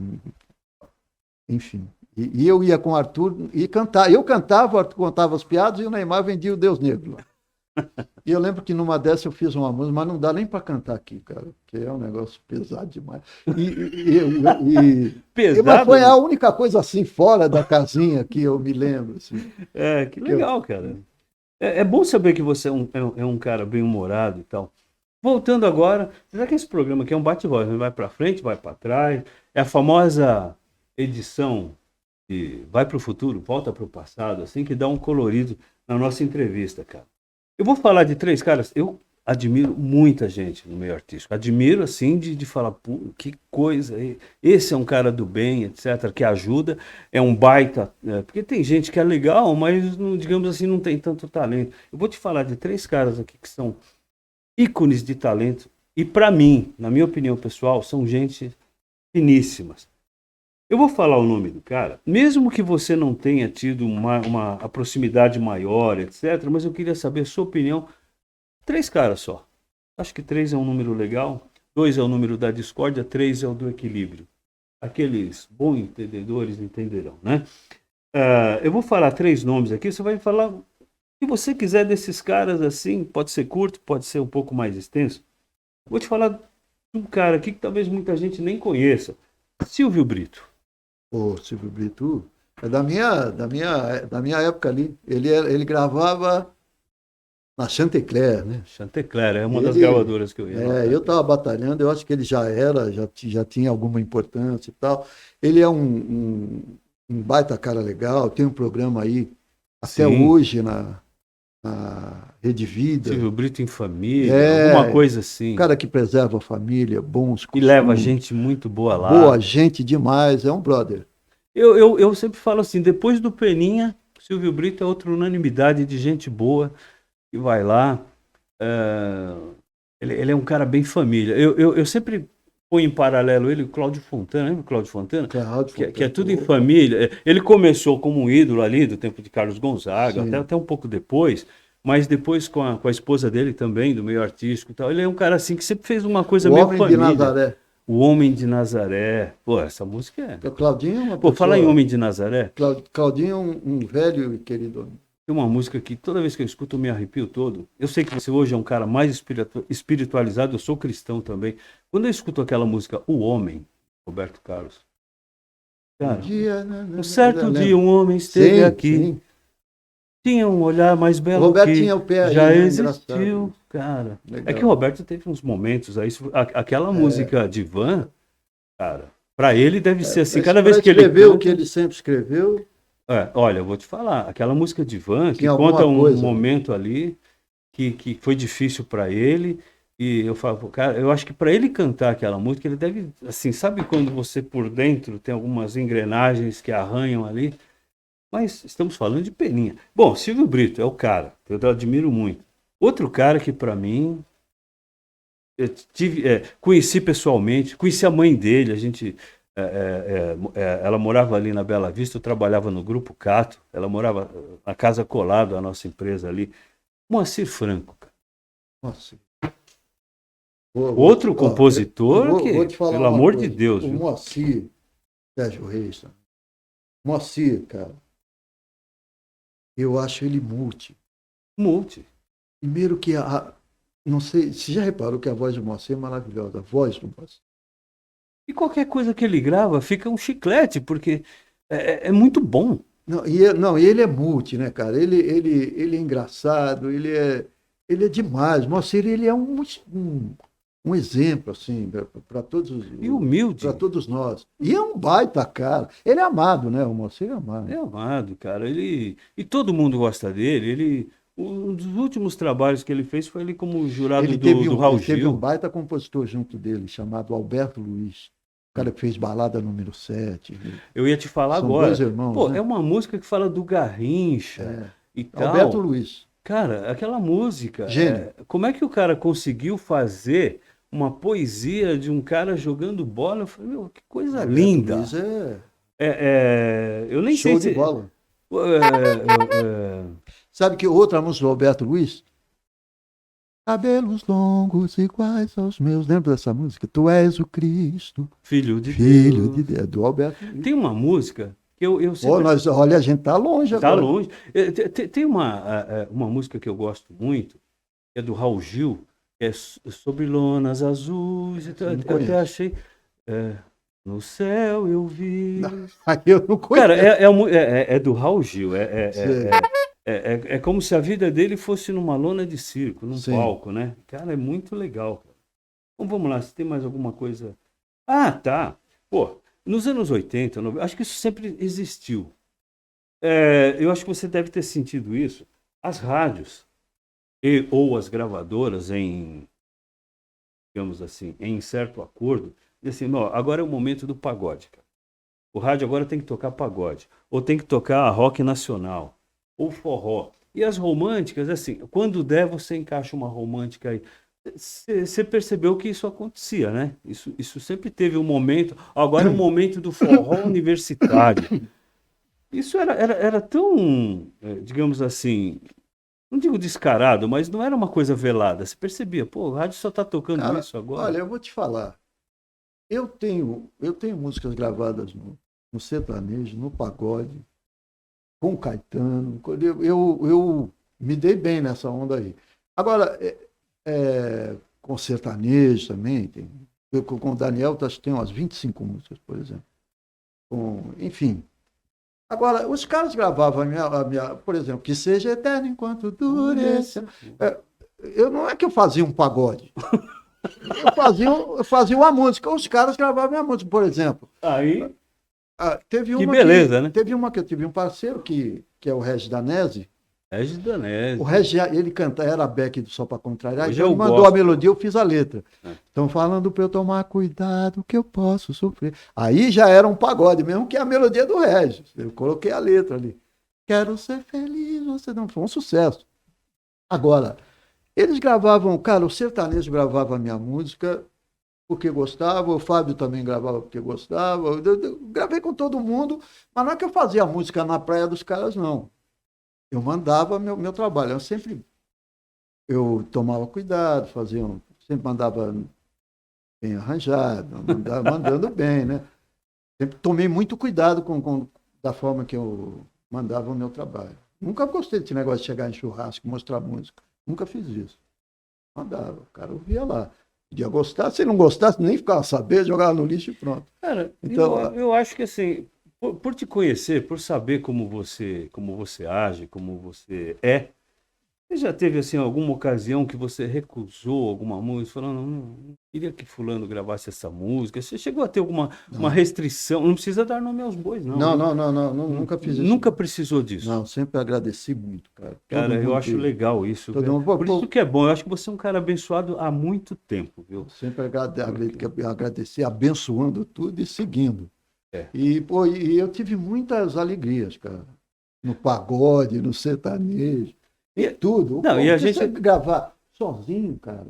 enfim. E eu ia com o Arthur e cantar. Eu cantava, o Arthur contava as piadas e o Neymar vendia o Deus Negro. E eu lembro que numa dessa eu fiz uma música, mas não dá nem para cantar aqui, cara, porque é um negócio pesado demais. Mas Pesado, foi né? a única coisa assim fora da casinha que eu me lembro. Assim, É, que que eu, legal, cara. É bom saber que você é um cara bem-humorado e tal. Voltando agora, será que esse programa aqui é um bate-volta? Vai para frente, vai para trás? É a famosa edição de vai para o futuro, volta para o passado, assim que dá um colorido na nossa entrevista, cara. Eu vou falar de três caras. Eu admiro muita gente no meio artístico. Admiro, assim, de falar, pô, que coisa. Esse é um cara do bem, etc., que ajuda. É um baita. Porque tem gente que é legal, mas, digamos assim, não tem tanto talento. Eu vou te falar de três caras aqui que são ícones de talento. E, para mim, na minha opinião pessoal, são gente finíssimas. Eu vou falar o nome do cara, mesmo que você não tenha tido uma proximidade maior, etc., mas eu queria saber a sua opinião. Três caras só. Acho que três é um número legal. Dois é o número da discórdia, três é o do equilíbrio. Aqueles bons entendedores entenderão, né? Eu vou falar três nomes aqui, você vai falar o que você quiser desses caras assim, pode ser curto, pode ser um pouco mais extenso. Vou te falar de um cara aqui que talvez muita gente nem conheça. Silvio Brito. O Silvio Brito é da minha época ali. Ele gravava na Chantecler, né? Chantecler, é uma das Ele, gravadoras que eu ia lá. eu estava batalhando, eu acho que ele já tinha alguma importância e tal. Ele é um baita cara legal, tem um programa aí até Sim, hoje na Rede Vida. Silvio Brito em família, alguma É, coisa um assim. cara que preserva a família, bons E leva costumes, gente muito boa lá. boa gente demais, é um brother. Eu sempre falo assim, depois do Peninha, Silvio Brito é outra unanimidade de gente boa que vai lá. É, ele é um cara bem família. Eu sempre ponho em paralelo ele e o Cláudio Fontana. Lembra o Cláudio Fontana? Cláudio Que é Fontana. tudo em Opa, família. Ele começou como um ídolo ali do tempo de Carlos Gonzaga, sim. até um pouco depois, mas depois com a esposa dele também, do meio artístico e tal. Ele é um cara assim que sempre fez uma coisa O meio Homem de família. Nazaré. O Homem de Nazaré. Pô, essa música é. O Claudinho é uma Pô, falar em pessoa. Homem de Nazaré, Claudinho é um velho e querido homem. tem uma música que toda vez que eu escuto eu me arrepio todo. Eu sei que você hoje é um cara mais espiritualizado, eu sou cristão também. Quando eu escuto aquela música O Homem, Roberto Carlos, Um cara, dia, um certo dia lembro. um homem esteve Sim, aqui, sim. tinha um olhar mais O belo Roberto que tinha o pé aí, já né? Engraçado. existiu, cara. É que o Legal. Roberto teve uns momentos aí, aquela É, música de Van, cara, pra ele deve ser assim, cada para vez que ele escrever o que canta. ele sempre escreveu, Olha, eu vou te falar, aquela música de Van que tinha conta alguma um coisa, né? momento ali que foi difícil para ele, e eu falo, cara, eu acho que para ele cantar aquela música, ele deve, assim, sabe quando você por dentro tem algumas engrenagens que arranham ali? Mas estamos falando de Peninha. Bom, Silvio Brito é o cara, que eu admiro muito. Outro cara que para mim conheci pessoalmente, conheci a mãe dele, a gente ela morava ali na Bela Vista, eu trabalhava no Grupo Cato, ela morava na casa colada à nossa empresa ali. Moacir Franco, cara. Nossa, Outro ó, compositor vou que, te falar pelo uma amor de coisa. Deus, O viu? Moacir, Sérgio Reis, Moacir, cara, eu acho ele multi. Multi. Primeiro que não sei, você já reparou que a voz do Moacir é maravilhosa, a voz do Moacir. E qualquer coisa que ele grava fica um chiclete, porque é muito bom. Não, e ele é multi, né, cara? Ele é engraçado, ele é demais. Moacir, ele é um exemplo, assim, para E humilde. para todos nós. E é um baita cara. Ele é amado, né? O Moacir é É amado. amado, cara. E todo mundo gosta dele. Um dos últimos trabalhos que ele fez foi ele como jurado do Raul Ele teve um Gil. baita compositor junto dele, chamado Alberto Luiz. O cara que fez Balada número 7. Eu ia te falar São dois agora. irmãos, Pô, é né? uma música que fala do Garrincha e Alberto tal. Luiz. Cara, aquela música, Gênio. como é que o cara conseguiu fazer uma poesia de um cara jogando bola? Eu falei, meu, que coisa Alberto linda. Luiz é Eu nem sei show de se. bola. é, Sabe que outra música do Alberto Luiz? Cabelos longos iguais aos meus. Lembra dessa música? Tu és o Cristo, Filho de filho de Deus. Deus. Do Alberto Luiz. Tem uma música que eu Oh, sempre. olha, a gente tá longe Tá agora. longe. Tem uma música que eu gosto muito, que é do Raul Gil, que é Sobre Lonas Azuis. Eu não Eu até conheço. achei. é, no céu eu vi. Aí eu não Cara, conheço. é do Raul Gil. Sei. É como se a vida dele fosse numa lona de circo, num Sim. palco, né? Cara, é muito legal, cara. Então vamos lá, se tem mais alguma coisa. Ah, tá. Pô, nos anos 80, 90, acho que isso sempre existiu. Eu acho que você deve ter sentido isso. As rádios ou as gravadoras, digamos assim, em certo acordo, dizem assim, não, agora é o momento do pagode, cara. O rádio agora tem que tocar pagode, ou tem que tocar rock nacional, ou forró. E as românticas, assim, quando der, você encaixa uma romântica aí. Você percebeu que isso acontecia, né? Isso sempre teve um momento. Agora é o momento do forró universitário. Isso era tão, digamos assim, não digo descarado, mas não era uma coisa velada. Você percebia, pô, o rádio só está tocando Cara, isso agora. olha, eu vou te falar. Eu tenho músicas gravadas no sertanejo, no pagode, com o Caetano. Eu me dei bem nessa onda aí. Agora, com sertanejo também, com o Daniel, acho que tem umas 25 músicas, por exemplo. enfim. Agora, os caras gravavam por exemplo, que seja eterno enquanto dure esse... não é que eu fazia um pagode. Eu fazia uma música. Os caras gravavam minha música, por exemplo. Aí, Teve que uma beleza, né? Teve uma que eu tive um parceiro, que é o Regis Danese. Regis Danese. O Regis, ele canta, era Beck do Só Pra Contrariar, Hoje então ele eu mandou gosto. a melodia, eu fiz a letra. É. Estão falando pra eu tomar cuidado que eu posso sofrer. Aí já era um pagode, mesmo que a melodia do Regis. Eu coloquei a letra ali. Quero ser feliz, você não... Foi um sucesso. Agora, eles gravavam, cara, o sertanejo gravava a minha música porque gostava, o Fábio também gravava porque gostava, eu gravei com todo mundo, mas não é que eu fazia a música na praia dos caras, não. Eu mandava meu trabalho, eu tomava cuidado, sempre mandava bem arranjado, mandando bem, né? Sempre tomei muito cuidado da forma que eu mandava o meu trabalho. Nunca gostei desse negócio de chegar em churrasco, mostrar música. Nunca fiz isso. Mandava, o cara ouvia lá. Podia gostar, se não gostasse, nem ficava sabendo, jogava no lixo e pronto. Cara, Então, eu acho que assim, por te conhecer, por saber como você age, como você é, você já teve assim alguma ocasião que você recusou alguma música, falando, não queria que fulano gravasse essa música? Você chegou a ter uma restrição? Não precisa dar nome aos bois, não. Não, nunca fiz isso. Nunca precisou disso. Não, sempre agradeci muito, cara. Cara, eu acho legal isso. Por isso que é bom. Eu acho que você é um cara abençoado há muito tempo, viu? Sempre agradecer, abençoando tudo e seguindo. É. E eu tive muitas alegrias, cara. No pagode, no sertanejo, e tudo. Não, e a gente gravar sozinho, cara.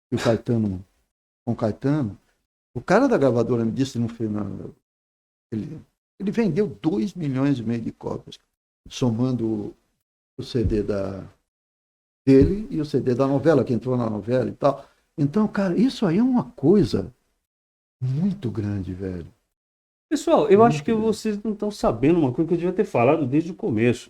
E com o Caetano, o cara da gravadora me disse no final, ele vendeu 2,5 milhões de cópias, somando o CD dele e o CD da novela, que entrou na novela e tal. Então, cara, isso aí é uma coisa muito grande, velho. Pessoal, eu acho que vocês não estão sabendo uma coisa que eu devia ter falado desde o começo.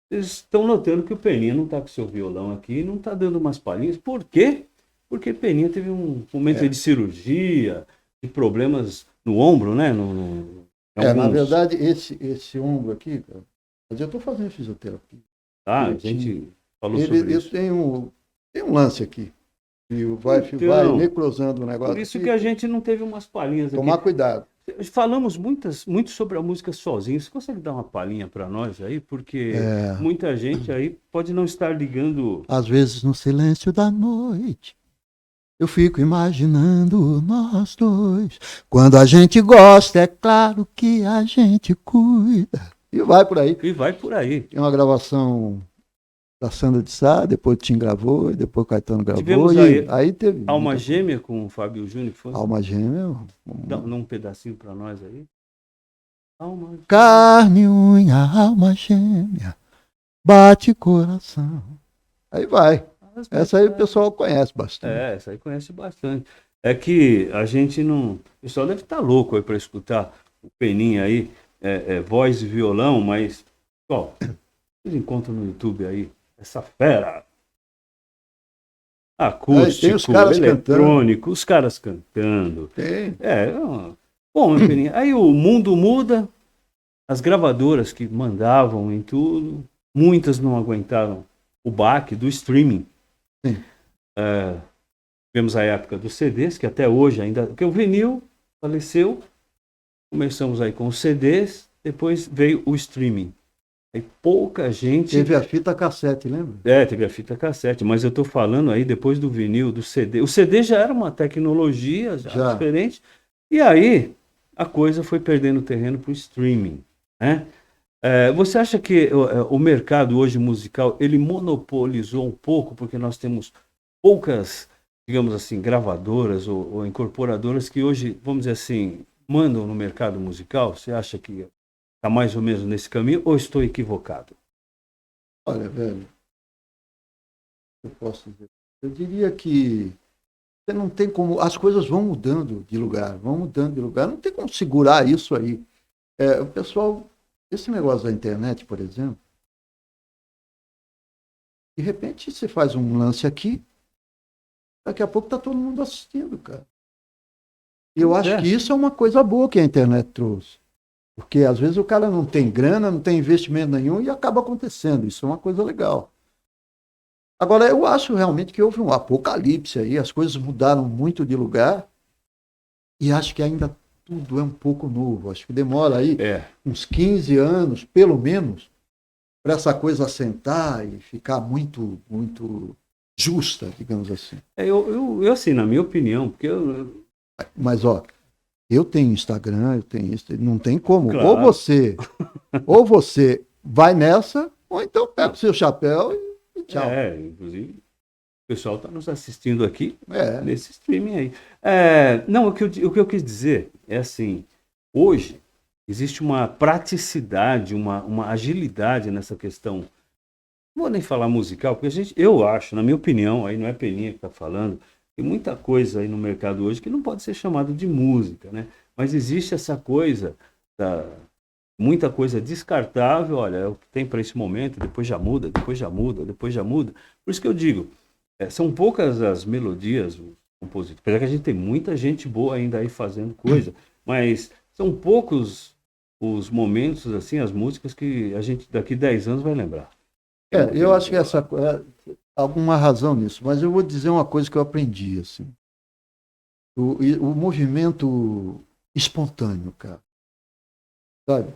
Vocês estão notando que o Peninha não está com seu violão aqui, não está dando umas palhinhas. Por quê? Porque Peninha teve um momento de cirurgia, de problemas no ombro, né? Na verdade, esse ombro aqui, cara, mas eu estou fazendo fisioterapia. A gente falou sobre isso. Tem um lance aqui. E vai necrosando o negócio. Por isso aqui, que a gente não teve umas palhinhas tomar aqui. Cuidado. Falamos muito sobre a música sozinho. Você consegue dar uma palhinha para nós aí? Porque muita gente aí pode não estar ligando. Às vezes no silêncio da noite eu fico imaginando nós dois. Quando a gente gosta, é claro que a gente cuida. E vai por aí. Tem uma gravação da Sandra de Sá, depois o Tim gravou, e depois o Caetano gravou. Tivemos aí teve Alma Gêmea com o Fábio Júnior, foi? Alma Gêmea. Dá um pedacinho para nós aí. Carne, unha, alma gêmea, bate coração. Aí vai. Essa aí o pessoal conhece bastante. Essa aí conhece bastante. É que a gente não... O pessoal deve estar louco aí para escutar o Peninha aí, voz e violão, mas... Ó, vocês encontram no YouTube aí essa fera. Acústico, tem os caras eletrônico, cantando. Os caras cantando. Tem. Bom, Peninha, aí o mundo muda, as gravadoras que mandavam em tudo, muitas não aguentaram o baque do streaming. Tivemos a época dos CDs, que até hoje ainda... Porque o vinil faleceu, começamos aí com os CDs, depois veio o streaming. Aí pouca gente... Teve a fita cassete, lembra? Teve a fita cassete, mas eu tô falando aí depois do vinil, do CD. O CD já era uma tecnologia já diferente, e aí a coisa foi perdendo terreno para o streaming, né? Você acha que o mercado hoje musical, ele monopolizou um pouco, porque nós temos poucas, digamos assim, gravadoras ou incorporadoras que hoje, vamos dizer assim, mandam no mercado musical? Você acha que está mais ou menos nesse caminho, ou estou equivocado? Olha, velho, eu diria que você não tem como, as coisas vão mudando de lugar, não tem como segurar isso aí. O pessoal, esse negócio da internet, por exemplo, de repente você faz um lance aqui, daqui a pouco está todo mundo assistindo, cara. E eu acho que isso é uma coisa boa que a internet trouxe. Porque às vezes o cara não tem grana, não tem investimento nenhum e acaba acontecendo. Isso é uma coisa legal. Agora, eu acho realmente que houve um apocalipse aí, as coisas mudaram muito de lugar e acho que ainda tudo é um pouco novo. Acho que demora aí uns 15 anos, pelo menos, para essa coisa assentar e ficar muito, muito justa, digamos assim. Eu assim, na minha opinião, porque Mas, ó, eu tenho Instagram, eu tenho isso, não tem como. Claro. Ou você vai nessa, ou então pega o seu chapéu e tchau. Inclusive, o pessoal está nos assistindo aqui É. nesse streaming aí. Não, o que eu quis dizer é assim, hoje existe uma praticidade, uma agilidade nessa questão. Não vou nem falar musical, porque eu acho, na minha opinião, aí não é Peninha que está falando, tem muita coisa aí no mercado hoje que não pode ser chamado de música, né? Mas existe essa coisa, muita coisa descartável, olha, é o que tem para esse momento, depois já muda, depois já muda, depois já muda. Por isso que eu digo, são poucas as melodias, os compositores, apesar que a gente tem muita gente boa ainda aí fazendo coisa, mas são poucos os momentos, assim, as músicas que a gente daqui 10 anos vai lembrar. Eu acho que alguma razão nisso, mas eu vou dizer uma coisa que eu aprendi, assim. O movimento espontâneo, cara. Sabe?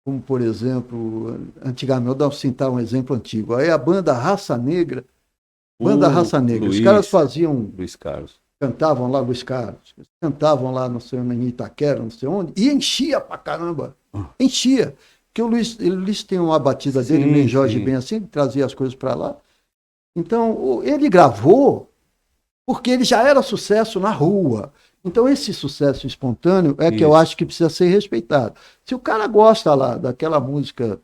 Como, por exemplo, antigamente, eu vou citar um exemplo antigo. Aí a banda Raça Negra, os caras faziam... Luiz Carlos. Cantavam lá Luiz Carlos, cantavam lá, não sei, em Itaquera, não sei onde, e enchia pra caramba. Enchia. Porque o Luiz tem uma batida dele, meio Jorge Ben assim, trazia as coisas para lá. Então, ele gravou porque ele já era sucesso na rua. Então, esse sucesso espontâneo é que eu acho que precisa ser respeitado. Se o cara gosta lá daquela música,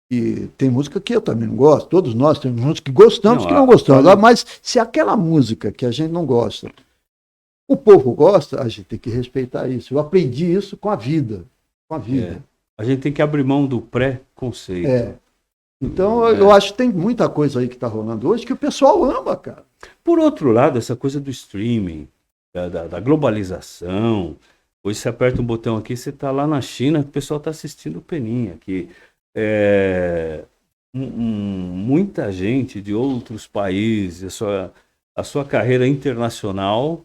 e tem música que eu também não gosto, todos nós temos música que gostamos, que não gostamos. Mas se aquela música que a gente não gosta, o povo gosta, a gente tem que respeitar isso. Eu aprendi isso com a vida. A gente tem que abrir mão do pré-conceito. Então, eu acho que tem muita coisa aí que está rolando hoje que o pessoal ama, cara. Por outro lado, essa coisa do streaming, da globalização. Hoje você aperta um botão aqui, você está lá na China, o pessoal está assistindo o Peninha, que muita gente de outros países, a sua carreira internacional,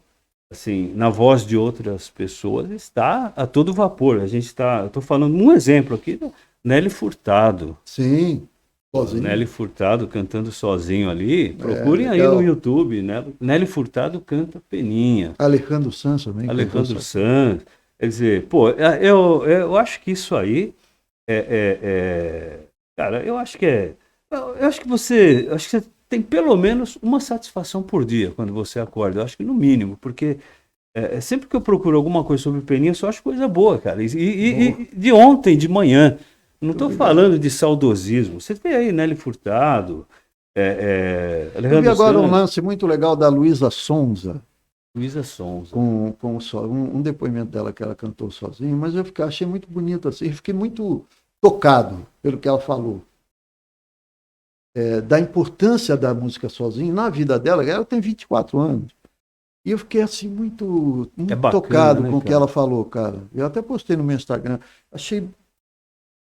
assim, na voz de outras pessoas, está a todo vapor. Eu estou falando um exemplo aqui, Nelly Furtado. Sim. Sozinho. Nelly Furtado cantando sozinho ali. Procurem aí no YouTube, né? Nelly Furtado canta Peninha. Alejandro Sanz também. Alejandro Sanz. Quer dizer, eu acho que isso aí cara, eu acho que você tem pelo menos uma satisfação por dia quando você acorda. Eu acho que no mínimo, porque sempre que eu procuro alguma coisa sobre Peninha, eu só acho coisa boa, cara. E de ontem, de manhã. Não estou falando de saudosismo. Você vê aí Nelly Furtado, Eu vi agora um lance muito legal da Luísa Sonza. Luísa Sonza. Com um depoimento dela que ela cantou sozinha, mas eu achei muito bonito assim. Fiquei muito tocado pelo que ela falou. Da importância da música sozinha na vida dela. Ela tem 24 anos. E eu fiquei assim muito bacana, tocado, né, com o que ela falou, cara. Eu até postei no meu Instagram. Achei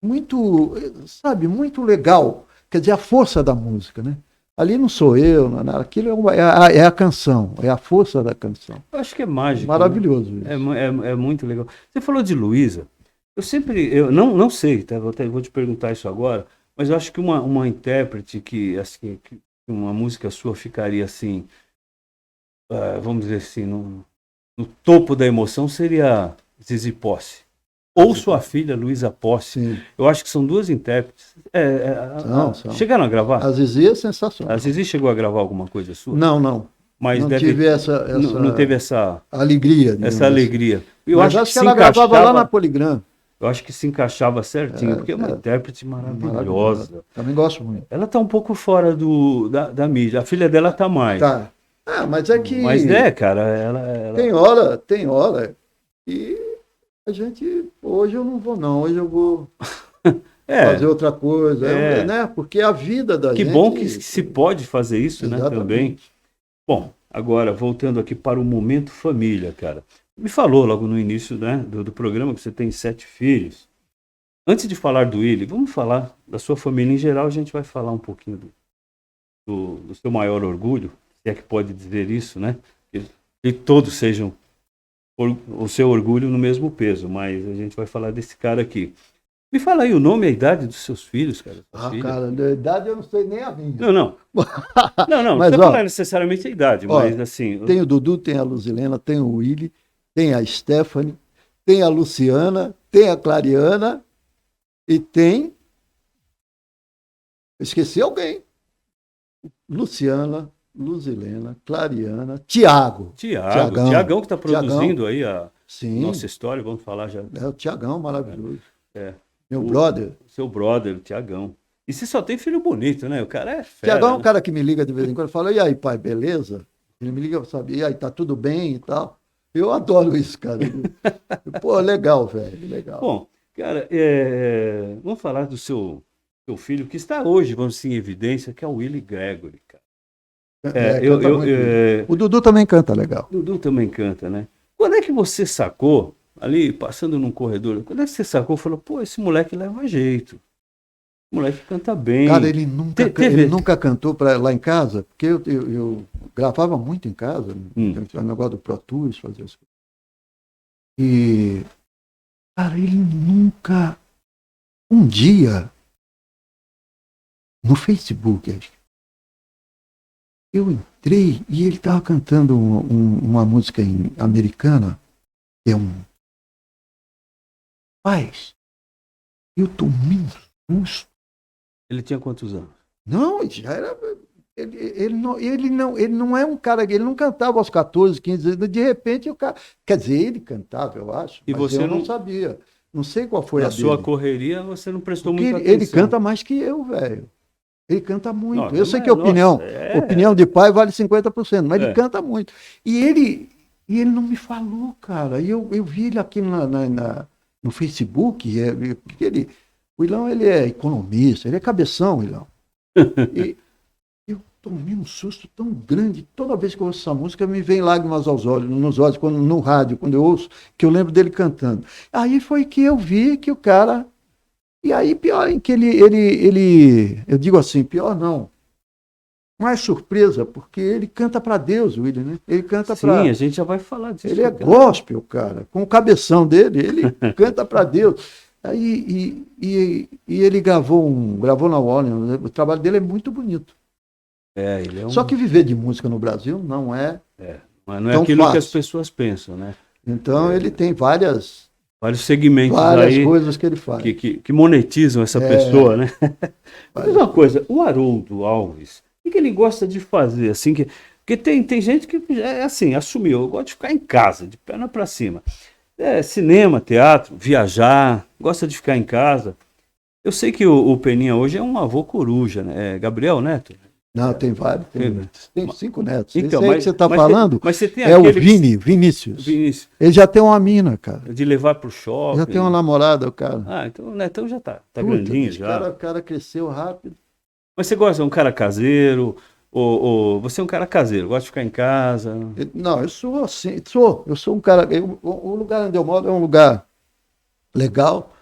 muito, sabe, muito legal. Quer dizer, a força da música, né? Ali não sou eu, não é nada. Aquilo é a canção, é a força da canção. Eu acho que é mágico. Maravilhoso, né? Isso. É muito legal. Você falou de Luísa. Eu não sei, tá? Vou te perguntar isso agora, mas eu acho que uma intérprete que uma música sua ficaria assim, vamos dizer assim, no topo da emoção seria Zizi Posse. Ou sua filha, Luísa Posse. Sim. Eu acho que são duas intérpretes. São. Chegaram a gravar? A Zizi é sensacional. A Zizi chegou a gravar alguma coisa sua? Não. Mas não tive não teve essa alegria. Essa alegria. Eu acho que ela gravava lá na Poligram. Eu acho que se encaixava certinho, porque é uma intérprete maravilhosa. Também gosto muito. Ela está um pouco fora da mídia. A filha dela está mais. Tá. Mas é que... Mas cara, ela... Tem hora. E a gente... Hoje eu não vou, não. Hoje eu vou fazer outra coisa. Né? Porque a vida da gente... Que bom que se pode fazer isso, né? Também. Bom, agora, voltando aqui para o momento família, cara. Me falou logo no início, né, do programa que você tem 7 filhos. Antes de falar do Willy, vamos falar da sua família em geral. A gente vai falar um pouquinho do seu maior orgulho, se é que pode dizer isso, né? Que todos sejam o seu orgulho no mesmo peso, mas a gente vai falar desse cara aqui. Me fala aí o nome e a idade dos seus filhos, cara. Cara, da idade eu não sei nem a minha. Não. Não Mas, precisa falar necessariamente a idade, mas assim... Tem o Dudu, tem a Luzilena, tem o Willy, tem a Stephanie, tem a Luciana, tem a Clariana e tem... Esqueci alguém. Luciana, Luzilena, Clariana, Tiagão que está produzindo aí a nossa história, vamos falar já. É o Tiagão, maravilhoso. Meu o brother. Seu brother, o Tiagão. E você só tem filho bonito, né? O cara é fera. Tiagão é um né? cara que me liga de vez em quando, fala, e aí, pai, beleza? Ele me liga, sabe, e aí, tá tudo bem e tal. Eu adoro isso, cara. Pô, legal, velho, legal. Bom, cara, vamos falar do seu filho, que está hoje, vamos dizer, em evidência, que é o Willy Gregory, cara. O Dudu também canta legal. O Dudu também canta, né? Quando é que você sacou, ali, passando num corredor, quando é que você sacou e falou, pô, esse moleque leva jeito. O moleque canta bem. Cara, ele nunca cantou lá em casa, porque eu gravava muito em casa, o negócio do Pro Tools, fazia isso. E, cara, ele nunca... Um dia, no Facebook, acho que eu entrei e ele estava cantando uma música americana, que é Paz, eu tomei um susto. Ele tinha quantos anos? Não, já era... Ele não é um cara... Ele não cantava aos 14, 15 anos. De repente, o cara... Quer dizer, ele cantava, eu acho, e mas você eu não sabia. Não sei qual foi a dele. Na sua correria, você não prestou muita atenção. Ele atenção. canta mais que eu, velho. Ele canta muito. Não, eu sei que opinião de pai vale 50%, mas ele canta muito. E ele não me falou, cara. E eu vi ele aqui no Facebook, porque o Ilão, ele é economista, ele é cabeção, Ilão. E eu tomei um susto tão grande. Toda vez que eu ouço essa música, me vem lágrimas nos olhos, no rádio, quando eu ouço, que eu lembro dele cantando. Aí foi que eu vi que o cara... E aí, pior em que eu digo assim, pior não. Mais surpresa, porque ele canta para Deus, William, né? Ele canta para... Sim, a gente já vai falar disso. Ele é gospel, cara. Com o cabeção dele, ele canta para Deus. Aí, e ele gravou na Warner. O trabalho dele é muito bonito. Ele é Só que viver de música no Brasil não é mas não é aquilo fácil que as pessoas pensam, né? Então ele tem vários segmentos várias aí coisas que ele faz. Que monetizam essa pessoa, né? Mas uma coisa, o Haroldo Alves, o que ele gosta de fazer? Assim, porque tem gente que é assim, assumiu, eu gosto de ficar em casa, de perna para cima. Cinema, teatro, viajar, gosta de ficar em casa. Eu sei que o Peninha hoje é um avô coruja, né? Gabriel Neto? Não, tem vários. Tem 5 netos. Então, esse aí que você está falando mas você tem o Vinícius. Ele já tem uma mina, cara. De levar pro shopping. Já tem uma namorada, o cara. Então o Netão já tá grandinho já. O cara cresceu rápido. Mas você gosta de um cara caseiro? Ou você é um cara caseiro, gosta de ficar em casa? Não, eu sou assim. Eu sou um cara... O lugar onde eu moro é um lugar legal.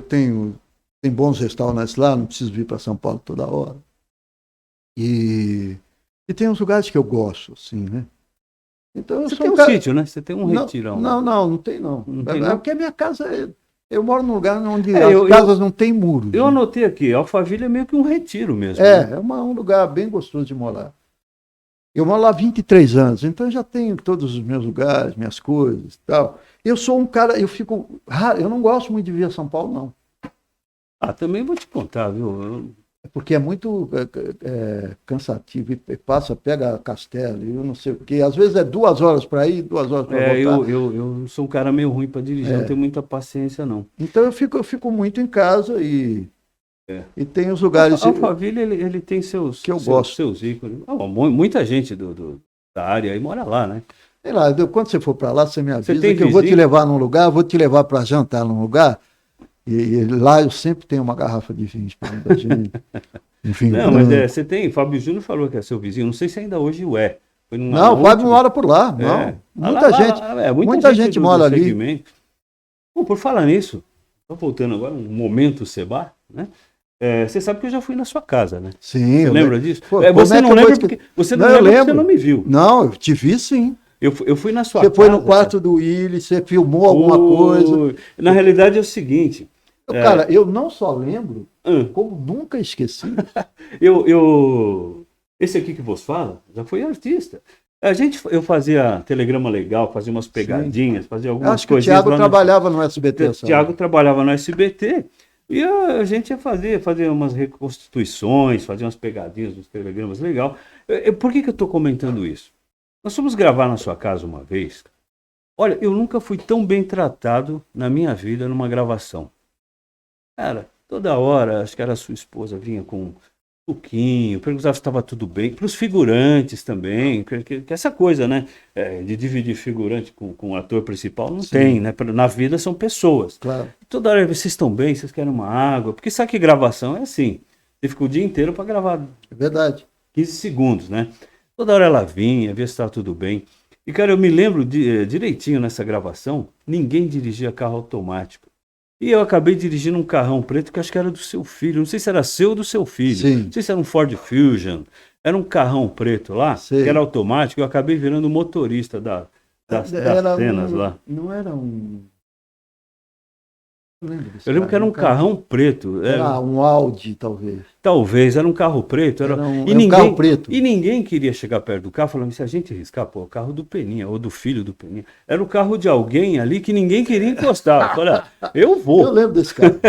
Tem bons restaurantes lá, não preciso vir para São Paulo toda hora. E tem uns lugares que eu gosto, assim, né? Então, você tem um sítio, né? Você tem um retirão. Não tem não. Porque a minha casa... Eu moro num lugar onde as casas não tem muros. Eu anotei aqui, Alphaville é meio que um retiro mesmo. É um lugar bem gostoso de morar. Eu moro lá há 23 anos, então eu já tenho todos os meus lugares, minhas coisas e tal. Eu sou um cara, eu não gosto muito de vir a São Paulo, não. Também vou te contar, viu? Porque é muito cansativo, pega castelo, eu não sei o quê. Às vezes é 2 horas para ir, 2 horas para voltar. Eu sou um cara meio ruim para dirigir, não tenho muita paciência, não. Então eu fico muito em casa e tem os lugares... Alphaville, ele tem seus ícones. Muita gente da área aí mora lá, né? Sei lá, quando você for para lá, você me avisa que eu vou te levar num lugar, vou te levar para jantar num lugar... E lá eu sempre tenho uma garrafa de vinho esperando a gente. Enfim, não, mas você tem, Fábio Júnior falou que é seu vizinho, não sei se ainda hoje o é. Não, o Fábio mora por lá, não. Muita gente mora ali. Pô, por falar nisso, Só voltando agora, um momento Seba, né? Você sabe que eu já fui na sua casa, né? Sim. Você lembra disso? Pô, Você não eu lembra vou porque esque- você Não, não eu lembra porque você lembro. não me viu. Não, eu te vi sim. Eu fui na sua Você casa. foi no quarto do Willy, você filmou alguma coisa. Na realidade é o seguinte. Cara, eu não só lembro, hum, como nunca esqueci. Esse aqui que vos fala já foi artista. Eu fazia telegrama legal, fazia umas pegadinhas, fazia algumas Acho que o coisinhas Thiago lá trabalhava no SBT. O Thiago trabalhava no SBT e a gente ia fazer umas reconstituições, fazia umas pegadinhas dos telegramas legal. Por que eu estou comentando isso? Nós fomos gravar na sua casa uma vez. Olha, eu nunca fui tão bem tratado na minha vida numa gravação. Cara, toda hora, acho que era a sua esposa, vinha com suquinho, perguntava se estava tudo bem. Para os figurantes também, que essa coisa, né? De dividir figurante com o ator principal, não Sim. tem, né? Na vida são pessoas. Claro. Toda hora, vocês estão bem, vocês querem uma água. Porque sabe que gravação é assim. Você fica o dia inteiro para gravar É verdade. 15 segundos, né? Toda hora ela vinha, ver se estava tudo bem. E, cara, eu me lembro direitinho nessa gravação, ninguém dirigia carro automático. E eu acabei dirigindo um carrão preto que acho que era do seu filho. Não sei se era seu ou do seu filho. Sim. Não sei se era um Ford Fusion. Era um carrão preto lá, Sei. que era automático. Eu acabei virando motorista das cenas lá. Não era um. Não lembro desse Eu lembro que era um carrão preto. Era um Audi, talvez. Talvez, era um carro preto. Era um ninguém, carro preto. E ninguém queria chegar perto do carro falando, se a gente riscar, pô, o carro do Peninha, ou do filho do Peninha. Era o carro de alguém ali que ninguém queria encostar. Eu falei, eu vou. Eu lembro desse carro.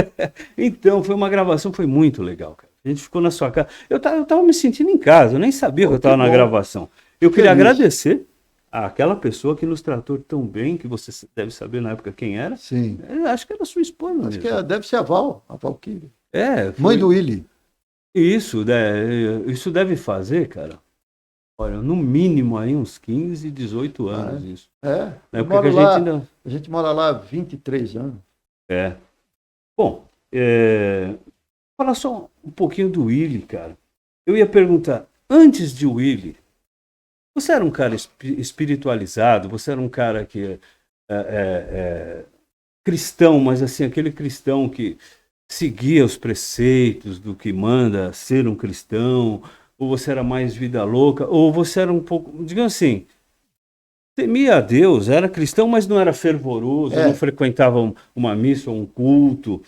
Então, foi uma gravação, foi muito legal, cara. A gente ficou na sua casa. Eu tava me sentindo em casa, eu nem sabia que eu estava na gravação. Eu queria agradecer àquela pessoa que nos tratou tão bem, que você deve saber na época quem era. Sim. Eu acho que era sua esposa. Acho que deve ser a Valkyrie. Foi... Mãe do Willy. Isso deve fazer, cara. Olha, no mínimo aí uns 15, 18 anos isso. Na época que a gente mora lá há 23 anos. Bom, falar só um pouquinho do Willy, cara. Eu ia perguntar, antes de Willy, você era um cara espiritualizado, você era um cara que cristão, mas assim, aquele cristão que seguia os preceitos do que manda ser um cristão, ou você era mais vida louca, ou você era um pouco, digamos assim, temia a Deus, era cristão, mas não era fervoroso, não frequentava uma missa ou um culto.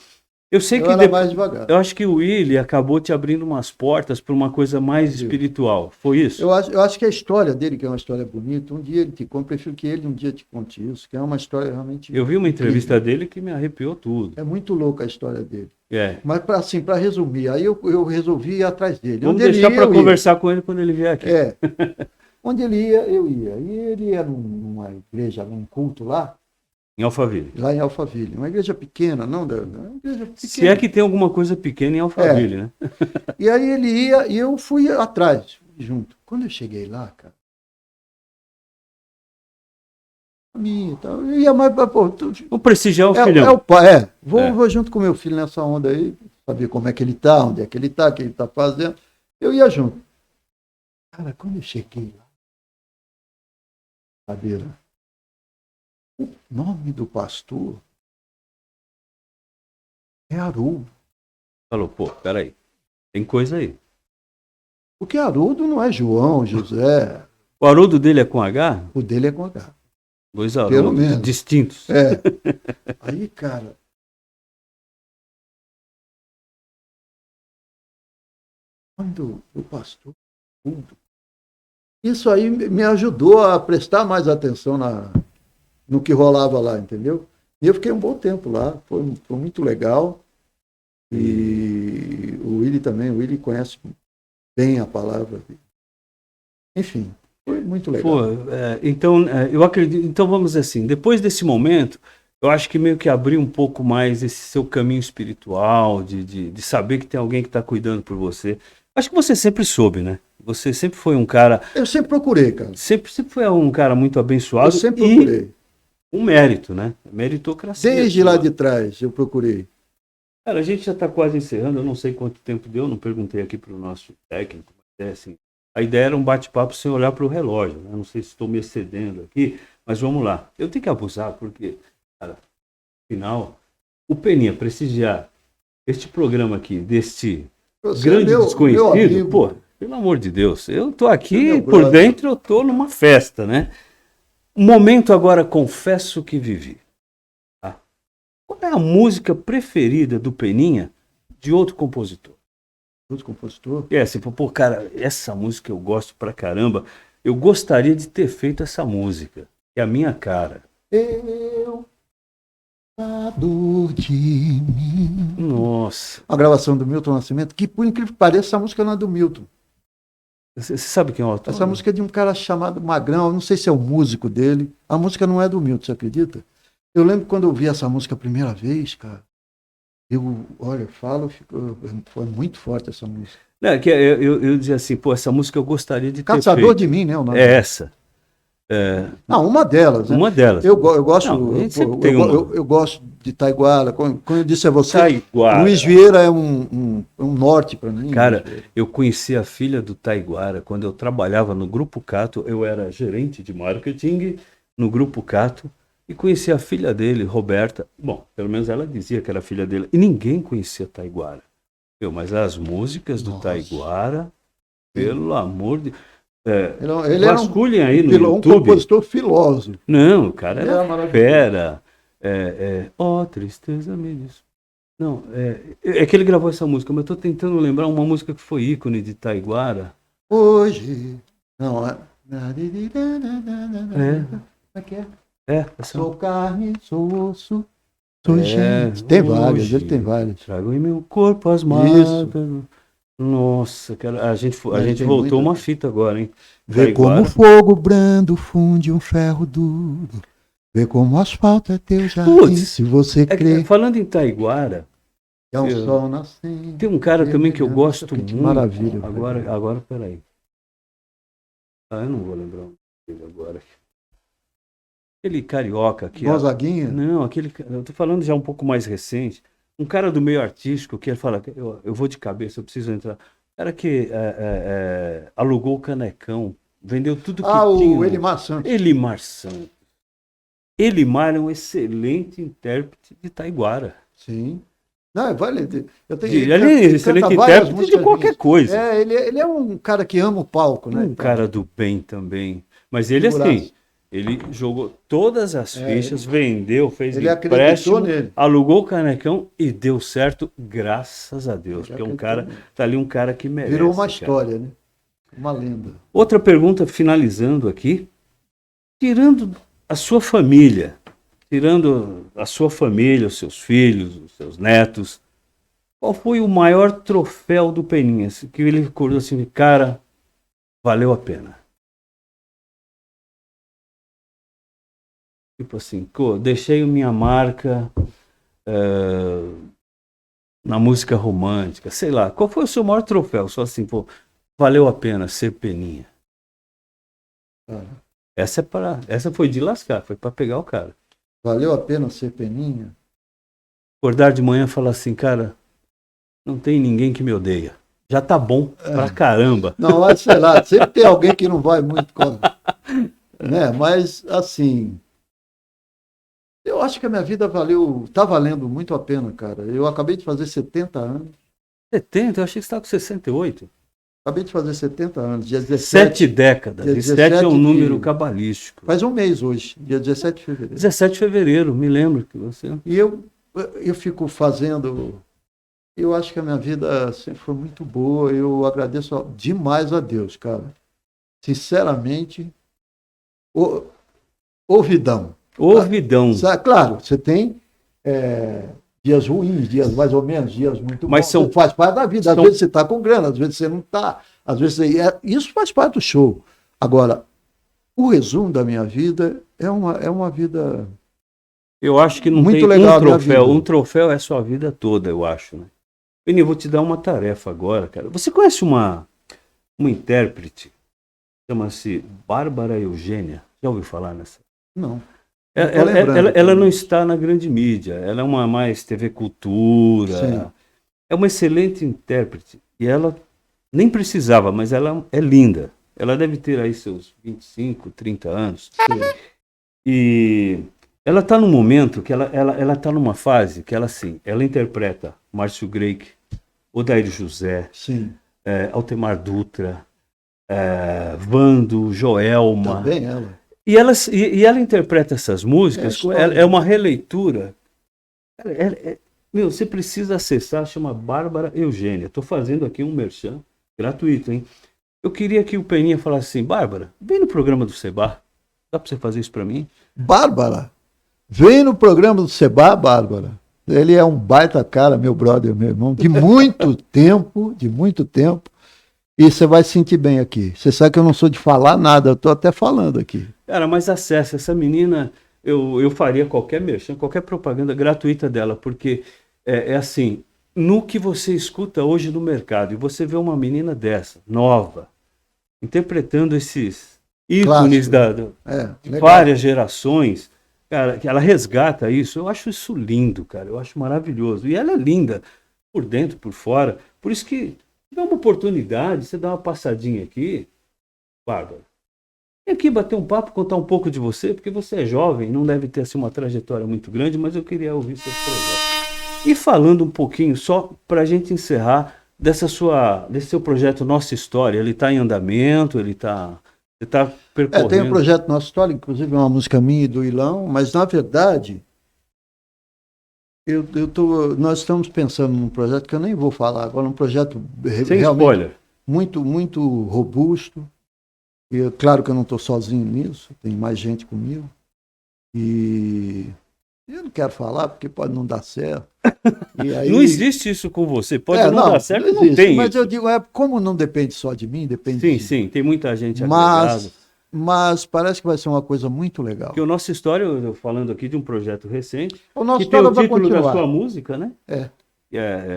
Eu sei que era mais devagar. Eu acho que o Willy acabou te abrindo umas portas para uma coisa mais espiritual. Foi isso? Eu acho que a história dele, que é uma história bonita, um dia ele te conta, prefiro que ele um dia te conte isso, que é uma história realmente. Eu vi uma entrevista dele que me arrepiou tudo. É muito louca a história dele. É. Mas para resumir, aí eu resolvi ir atrás dele. Vamos deixar para conversar com ele quando ele vier aqui. Onde ele ia, eu ia. E ele ia numa igreja, num culto lá. Em Alphaville. Lá em Alphaville. Uma igreja pequena, não? Uma igreja pequena. Se é que tem alguma coisa pequena em Alphaville, né? E aí ele ia e eu fui atrás, junto. Quando eu cheguei lá, cara. Eu ia mais. Vou prestigiar o filhão. É o pai, vou junto com meu filho nessa onda aí, saber como é que ele tá, onde é que ele tá, o que ele tá fazendo. Eu ia junto. Cara, quando eu cheguei lá, cadeira, o nome do pastor é Haroldo. Falou, pô, peraí, tem coisa aí. Porque Haroldo não é João, José. O Haroldo dele é com H? O dele é com H. Dois Haroldos distintos. Aí, cara, quando o pastor, isso aí me ajudou a prestar mais atenção no que rolava lá, entendeu? E eu fiquei um bom tempo lá, foi muito legal. E o Willy também, o Willy conhece bem a palavra. Enfim, foi muito legal. Pô, então, eu acredito. Então vamos dizer assim, depois desse momento, eu acho que meio que abriu um pouco mais esse seu caminho espiritual, de saber que tem alguém que está cuidando por você. Acho que você sempre soube, né? Você sempre foi um cara. Eu sempre procurei, cara. Sempre foi um cara muito abençoado. Eu sempre procurei. Um mérito, né? Meritocracia. Desde lá de trás eu procurei. Cara, a gente já está quase encerrando, eu não sei quanto tempo deu, não perguntei aqui para o nosso técnico, mas assim, a ideia era um bate-papo sem olhar para o relógio, né? Não sei se estou me excedendo aqui, mas vamos lá. Eu tenho que abusar, porque, cara, no final, o Peninha prestigiar este programa aqui, deste Você grande meu desconhecido, amigo. pô, pelo amor de Deus, eu tô aqui Meu por brother. dentro, eu tô numa festa, né? Um momento agora, confesso que vivi. Tá? Qual é a música preferida do Peninha de outro compositor? Outro compositor. Assim, pô, cara, essa música eu gosto pra caramba. Eu gostaria de ter feito essa música. É a minha cara. Eu, a dor de mim. Nossa. A gravação do Milton Nascimento, que por incrível que pareça, essa música não é do Milton. Você sabe quem é o autor? Essa música é de um cara chamado Magrão, eu não sei se é o músico dele. A música não é do Milton, você acredita? Eu lembro quando eu vi essa música a primeira vez, cara. Olha, foi muito forte essa música. Não, eu dizia assim, pô, essa música eu gostaria de ter Caçador feito. de Mim, né? O nome. É essa. Não, uma delas. Né? Uma delas. Eu gosto. Não, a gente sempre eu, tem uma. eu gosto de Taiguara. Quando eu disse a você, Taiguara. Luiz Vieira é um norte para mim. Cara, eu conheci a filha do Taiguara quando eu trabalhava no Grupo Cato. Eu era gerente de marketing no Grupo Cato e conheci a filha dele, Roberta. Bom, pelo menos ela dizia que era filha dele. E ninguém conhecia Taiguara. Mas as músicas do Taiguara, pelo amor de... ele vasculhem era aí no um YouTube. compositor filósofo. Não, o cara Ele era era maravilhoso. fera. Tristeza me diz. Não, é que ele gravou essa música, mas eu tô tentando lembrar uma música que foi ícone de Taiguara. Hoje. Não, é. É. que é? Essa. Sou carne, sou osso, sou gente. Tem várias, ele tem várias. Trago em meu corpo as marcas. Nossa, cara, a gente voltou uma fita agora, hein? Vê como o fogo brando funde um ferro duro. Vê como o asfalto é teu jardim, se você crê. Falando em Taiguara, é um sol nascente. Tem um cara também que eu gosto muito. Maravilha. Agora, peraí. Eu não vou lembrar o dele agora. Aquele carioca aqui. Gonzaguinha? Não, eu tô falando já um pouco mais recente. Um cara do meio artístico que ele fala, eu vou de cabeça, eu preciso entrar. O cara que alugou o Canecão, vendeu tudo que tinha. O Elimar Santos. Elimar Santos. Elimar é um excelente intérprete de Taiguara. Sim. Não, vale. Ele é excelente intérprete de qualquer coisa. Ele é um cara que ama o palco, né? Um cara do bem também. Mas ele, assim, ele jogou todas as fichas, vendeu, fez empréstimo, alugou o Canecão e deu certo, graças a Deus. Porque tá ali um cara que merece. Virou uma história, né? Uma lenda. Outra pergunta, finalizando aqui. Tirando a sua família, os seus filhos, os seus netos, qual foi o maior troféu do Peninha? Que ele recordou assim, cara, valeu a pena. Tipo assim, deixei minha marca na música romântica, sei lá. Qual foi o seu maior troféu? Só assim, valeu a pena ser Peninha. Essa foi de lascar, foi para pegar o cara. Valeu a pena ser Peninha? Acordar de manhã e falar assim, cara, não tem ninguém que me odeia. Já tá bom pra caramba. Não, mas sei lá, sempre tem alguém que não vai muito né? Mas, assim, eu acho que a minha vida tá valendo muito a pena, cara. Eu acabei de fazer 70 anos. 70? Eu achei que você estava com 68. Acabei de fazer 70 anos, dia 17. 7 décadas. 17 é um número cabalístico. Faz um mês hoje, dia 17 de fevereiro. 17 de fevereiro, me lembro que você... E eu fico fazendo... Eu acho que a minha vida sempre foi muito boa. Eu agradeço demais a Deus, cara. Sinceramente, ouvidão. Ouvidão. Claro, você tem... dias ruins, dias mais ou menos, dias muito bons. Faz parte da vida. Às vezes você está com grana, às vezes você não está. Às vezes isso faz parte do show. Agora, o resumo da minha vida é uma vida. Eu acho que não muito tem legal um troféu. Um troféu é a sua vida toda, eu acho. Né? Peninha, eu vou te dar uma tarefa agora, cara. Você conhece uma intérprete? Chama-se Bárbara Eugênia. Já ouviu falar nessa? Não. Ela não está na grande mídia, ela é uma mais TV Cultura, sim. É uma excelente intérprete, e ela nem precisava, mas ela é linda, ela deve ter aí seus 25, 30 anos, sim. E Ela está num momento que ela está numa fase que ela, assim, ela interpreta Márcio Greik, Odair José, Sim. Altemar Dutra, Vando, Joelma. Também ela. E ela interpreta essas músicas, é uma releitura. Meu, você precisa acessar, chama Bárbara Eugênia. Estou fazendo aqui um merchan gratuito, hein? Eu queria que o Peninha falasse assim, Bárbara, vem no programa do Seba. Dá para você fazer isso para mim? Bárbara, vem no programa do Seba, Bárbara. Ele é um baita cara, meu brother, meu irmão, de muito tempo, e você vai se sentir bem aqui. Você sabe que eu não sou de falar nada, eu estou até falando aqui. Cara, mas acessa, essa menina, eu faria qualquer merchan, qualquer propaganda gratuita dela, porque é assim, no que você escuta hoje no mercado, e você vê uma menina dessa, nova, interpretando esses ícones de várias gerações, cara, que ela resgata isso, eu acho isso lindo, cara, eu acho maravilhoso. E ela é linda, por dentro, por fora, por isso que dá uma oportunidade, você dá uma passadinha aqui, Bárbara. Vem aqui bater um papo, contar um pouco de você, porque você é jovem, não deve ter assim, uma trajetória muito grande, mas eu queria ouvir seus projetos. E falando um pouquinho, só para a gente encerrar, desse seu projeto Nossa História, ele está em andamento, você está percorrendo... Tem um projeto Nossa História, inclusive uma música minha e do Ilão, mas na verdade, nós estamos pensando num projeto que eu nem vou falar agora, um projeto sem realmente spoiler. muito, muito robusto. E, claro que eu não estou sozinho nisso, tem mais gente comigo. E eu não quero falar porque pode não dar certo. E aí... Não existe isso com você, pode não dar certo, não tem. Mas isso. eu digo, como não depende só de mim, depende Sim, tem muita gente agregada. Mas parece que vai ser uma coisa muito legal. Porque a Nossa História, eu falando aqui de um projeto recente, o Nossa que tem o título continuar. da sua música, né?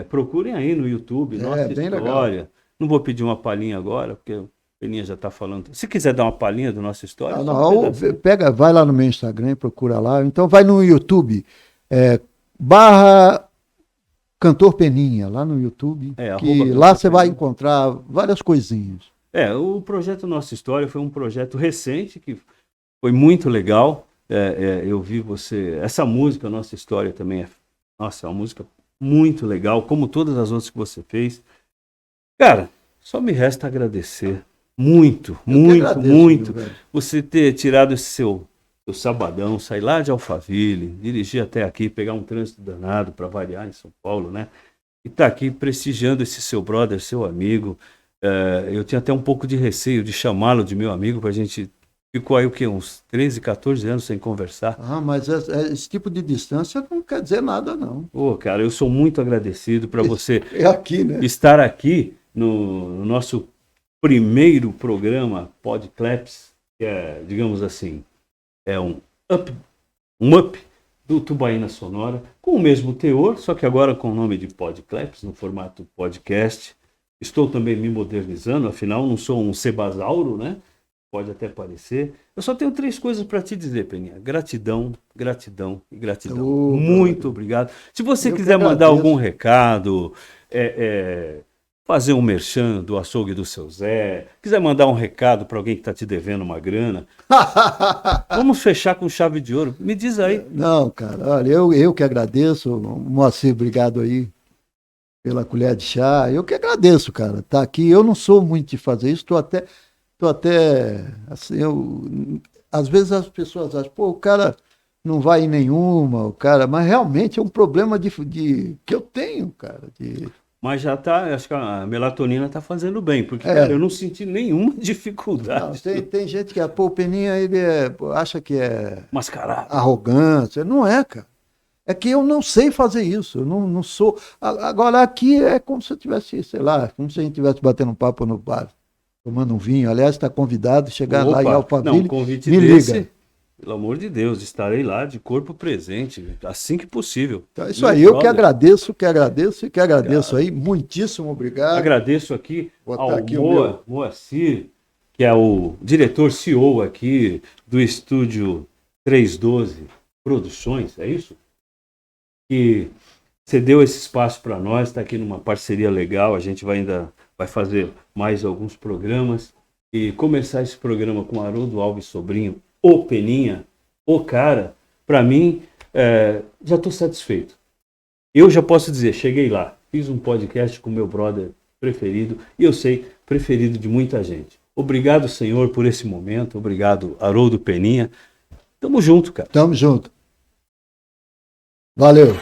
Procurem aí no YouTube, Nossa bem História. Legal. Não vou pedir uma palhinha agora, porque o Peninha já está falando. Se quiser dar uma palhinha do Nossa História... Vai lá no meu Instagram, procura lá. Então vai no YouTube, /Cantor Peninha, lá no YouTube, que lá você vai encontrar várias coisinhas. O projeto Nossa História foi um projeto recente, que foi muito legal. Eu vi você... Essa música, Nossa História, também é uma música muito legal, como todas as outras que você fez. Cara, só me resta agradecer. Muito, você ter tirado esse seu sabadão, sair lá de Alphaville, dirigir até aqui, pegar um trânsito danado para variar em São Paulo, né? E tá aqui prestigiando esse seu brother, seu amigo. Eu tinha até um pouco de receio de chamá-lo de meu amigo, pra gente... Ficou aí o quê? Uns 13, 14 anos sem conversar. Mas esse tipo de distância não quer dizer nada, não. Cara, eu sou muito agradecido para você aqui, né? Estar aqui no nosso primeiro programa Podclaps, que é, digamos assim, um up do Tubaína Sonora, com o mesmo teor, só que agora com o nome de Podclaps, no formato podcast. Estou também me modernizando, afinal não sou um sebasauro, né? Pode até parecer. Eu só tenho 3 coisas para te dizer, Peninha. Gratidão, gratidão e gratidão. Muito obrigado. Se você quiser mandar algum recado, fazer um merchan do açougue do seu Zé, quiser mandar um recado para alguém que está te devendo uma grana, vamos fechar com chave de ouro. Me diz aí. Não, cara, olha, eu que agradeço. Moacir, obrigado aí pela colher de chá. Eu que agradeço, cara. Tá aqui. Eu não sou muito de fazer isso, estou até assim, às vezes as pessoas acham, o cara não vai em nenhuma, mas realmente é um problema que eu tenho, cara. Mas já tá, acho que a melatonina está fazendo bem, porque, cara, eu não senti nenhuma dificuldade. Não, tem gente que, o Peninha, ele acha que é mascarado, arrogância. Não é, cara. É que eu não sei fazer isso, eu não sou. Agora aqui é como se eu tivesse, sei lá, como se a gente estivesse batendo um papo no bar, tomando um vinho. Aliás, está convidado, chegar lá em Alphaville, convite me liga. Pelo amor de Deus, estarei lá de corpo presente, assim que possível. Então é isso aí, eu que agradeço aí, muitíssimo obrigado. Agradeço aqui ao Moacir, que é o diretor CEO aqui do estúdio 312 Produções, é isso? Que cedeu esse espaço para nós, está aqui numa parceria legal, a gente vai fazer mais alguns programas e começar esse programa com Haroldo Alves Sobrinho, o Peninha, o cara, para mim, já estou satisfeito. Eu já posso dizer, cheguei lá, fiz um podcast com meu brother preferido, e eu sei, preferido de muita gente. Obrigado, Senhor, por esse momento. Obrigado, Haroldo Peninha. Tamo junto, cara. Tamo junto. Valeu.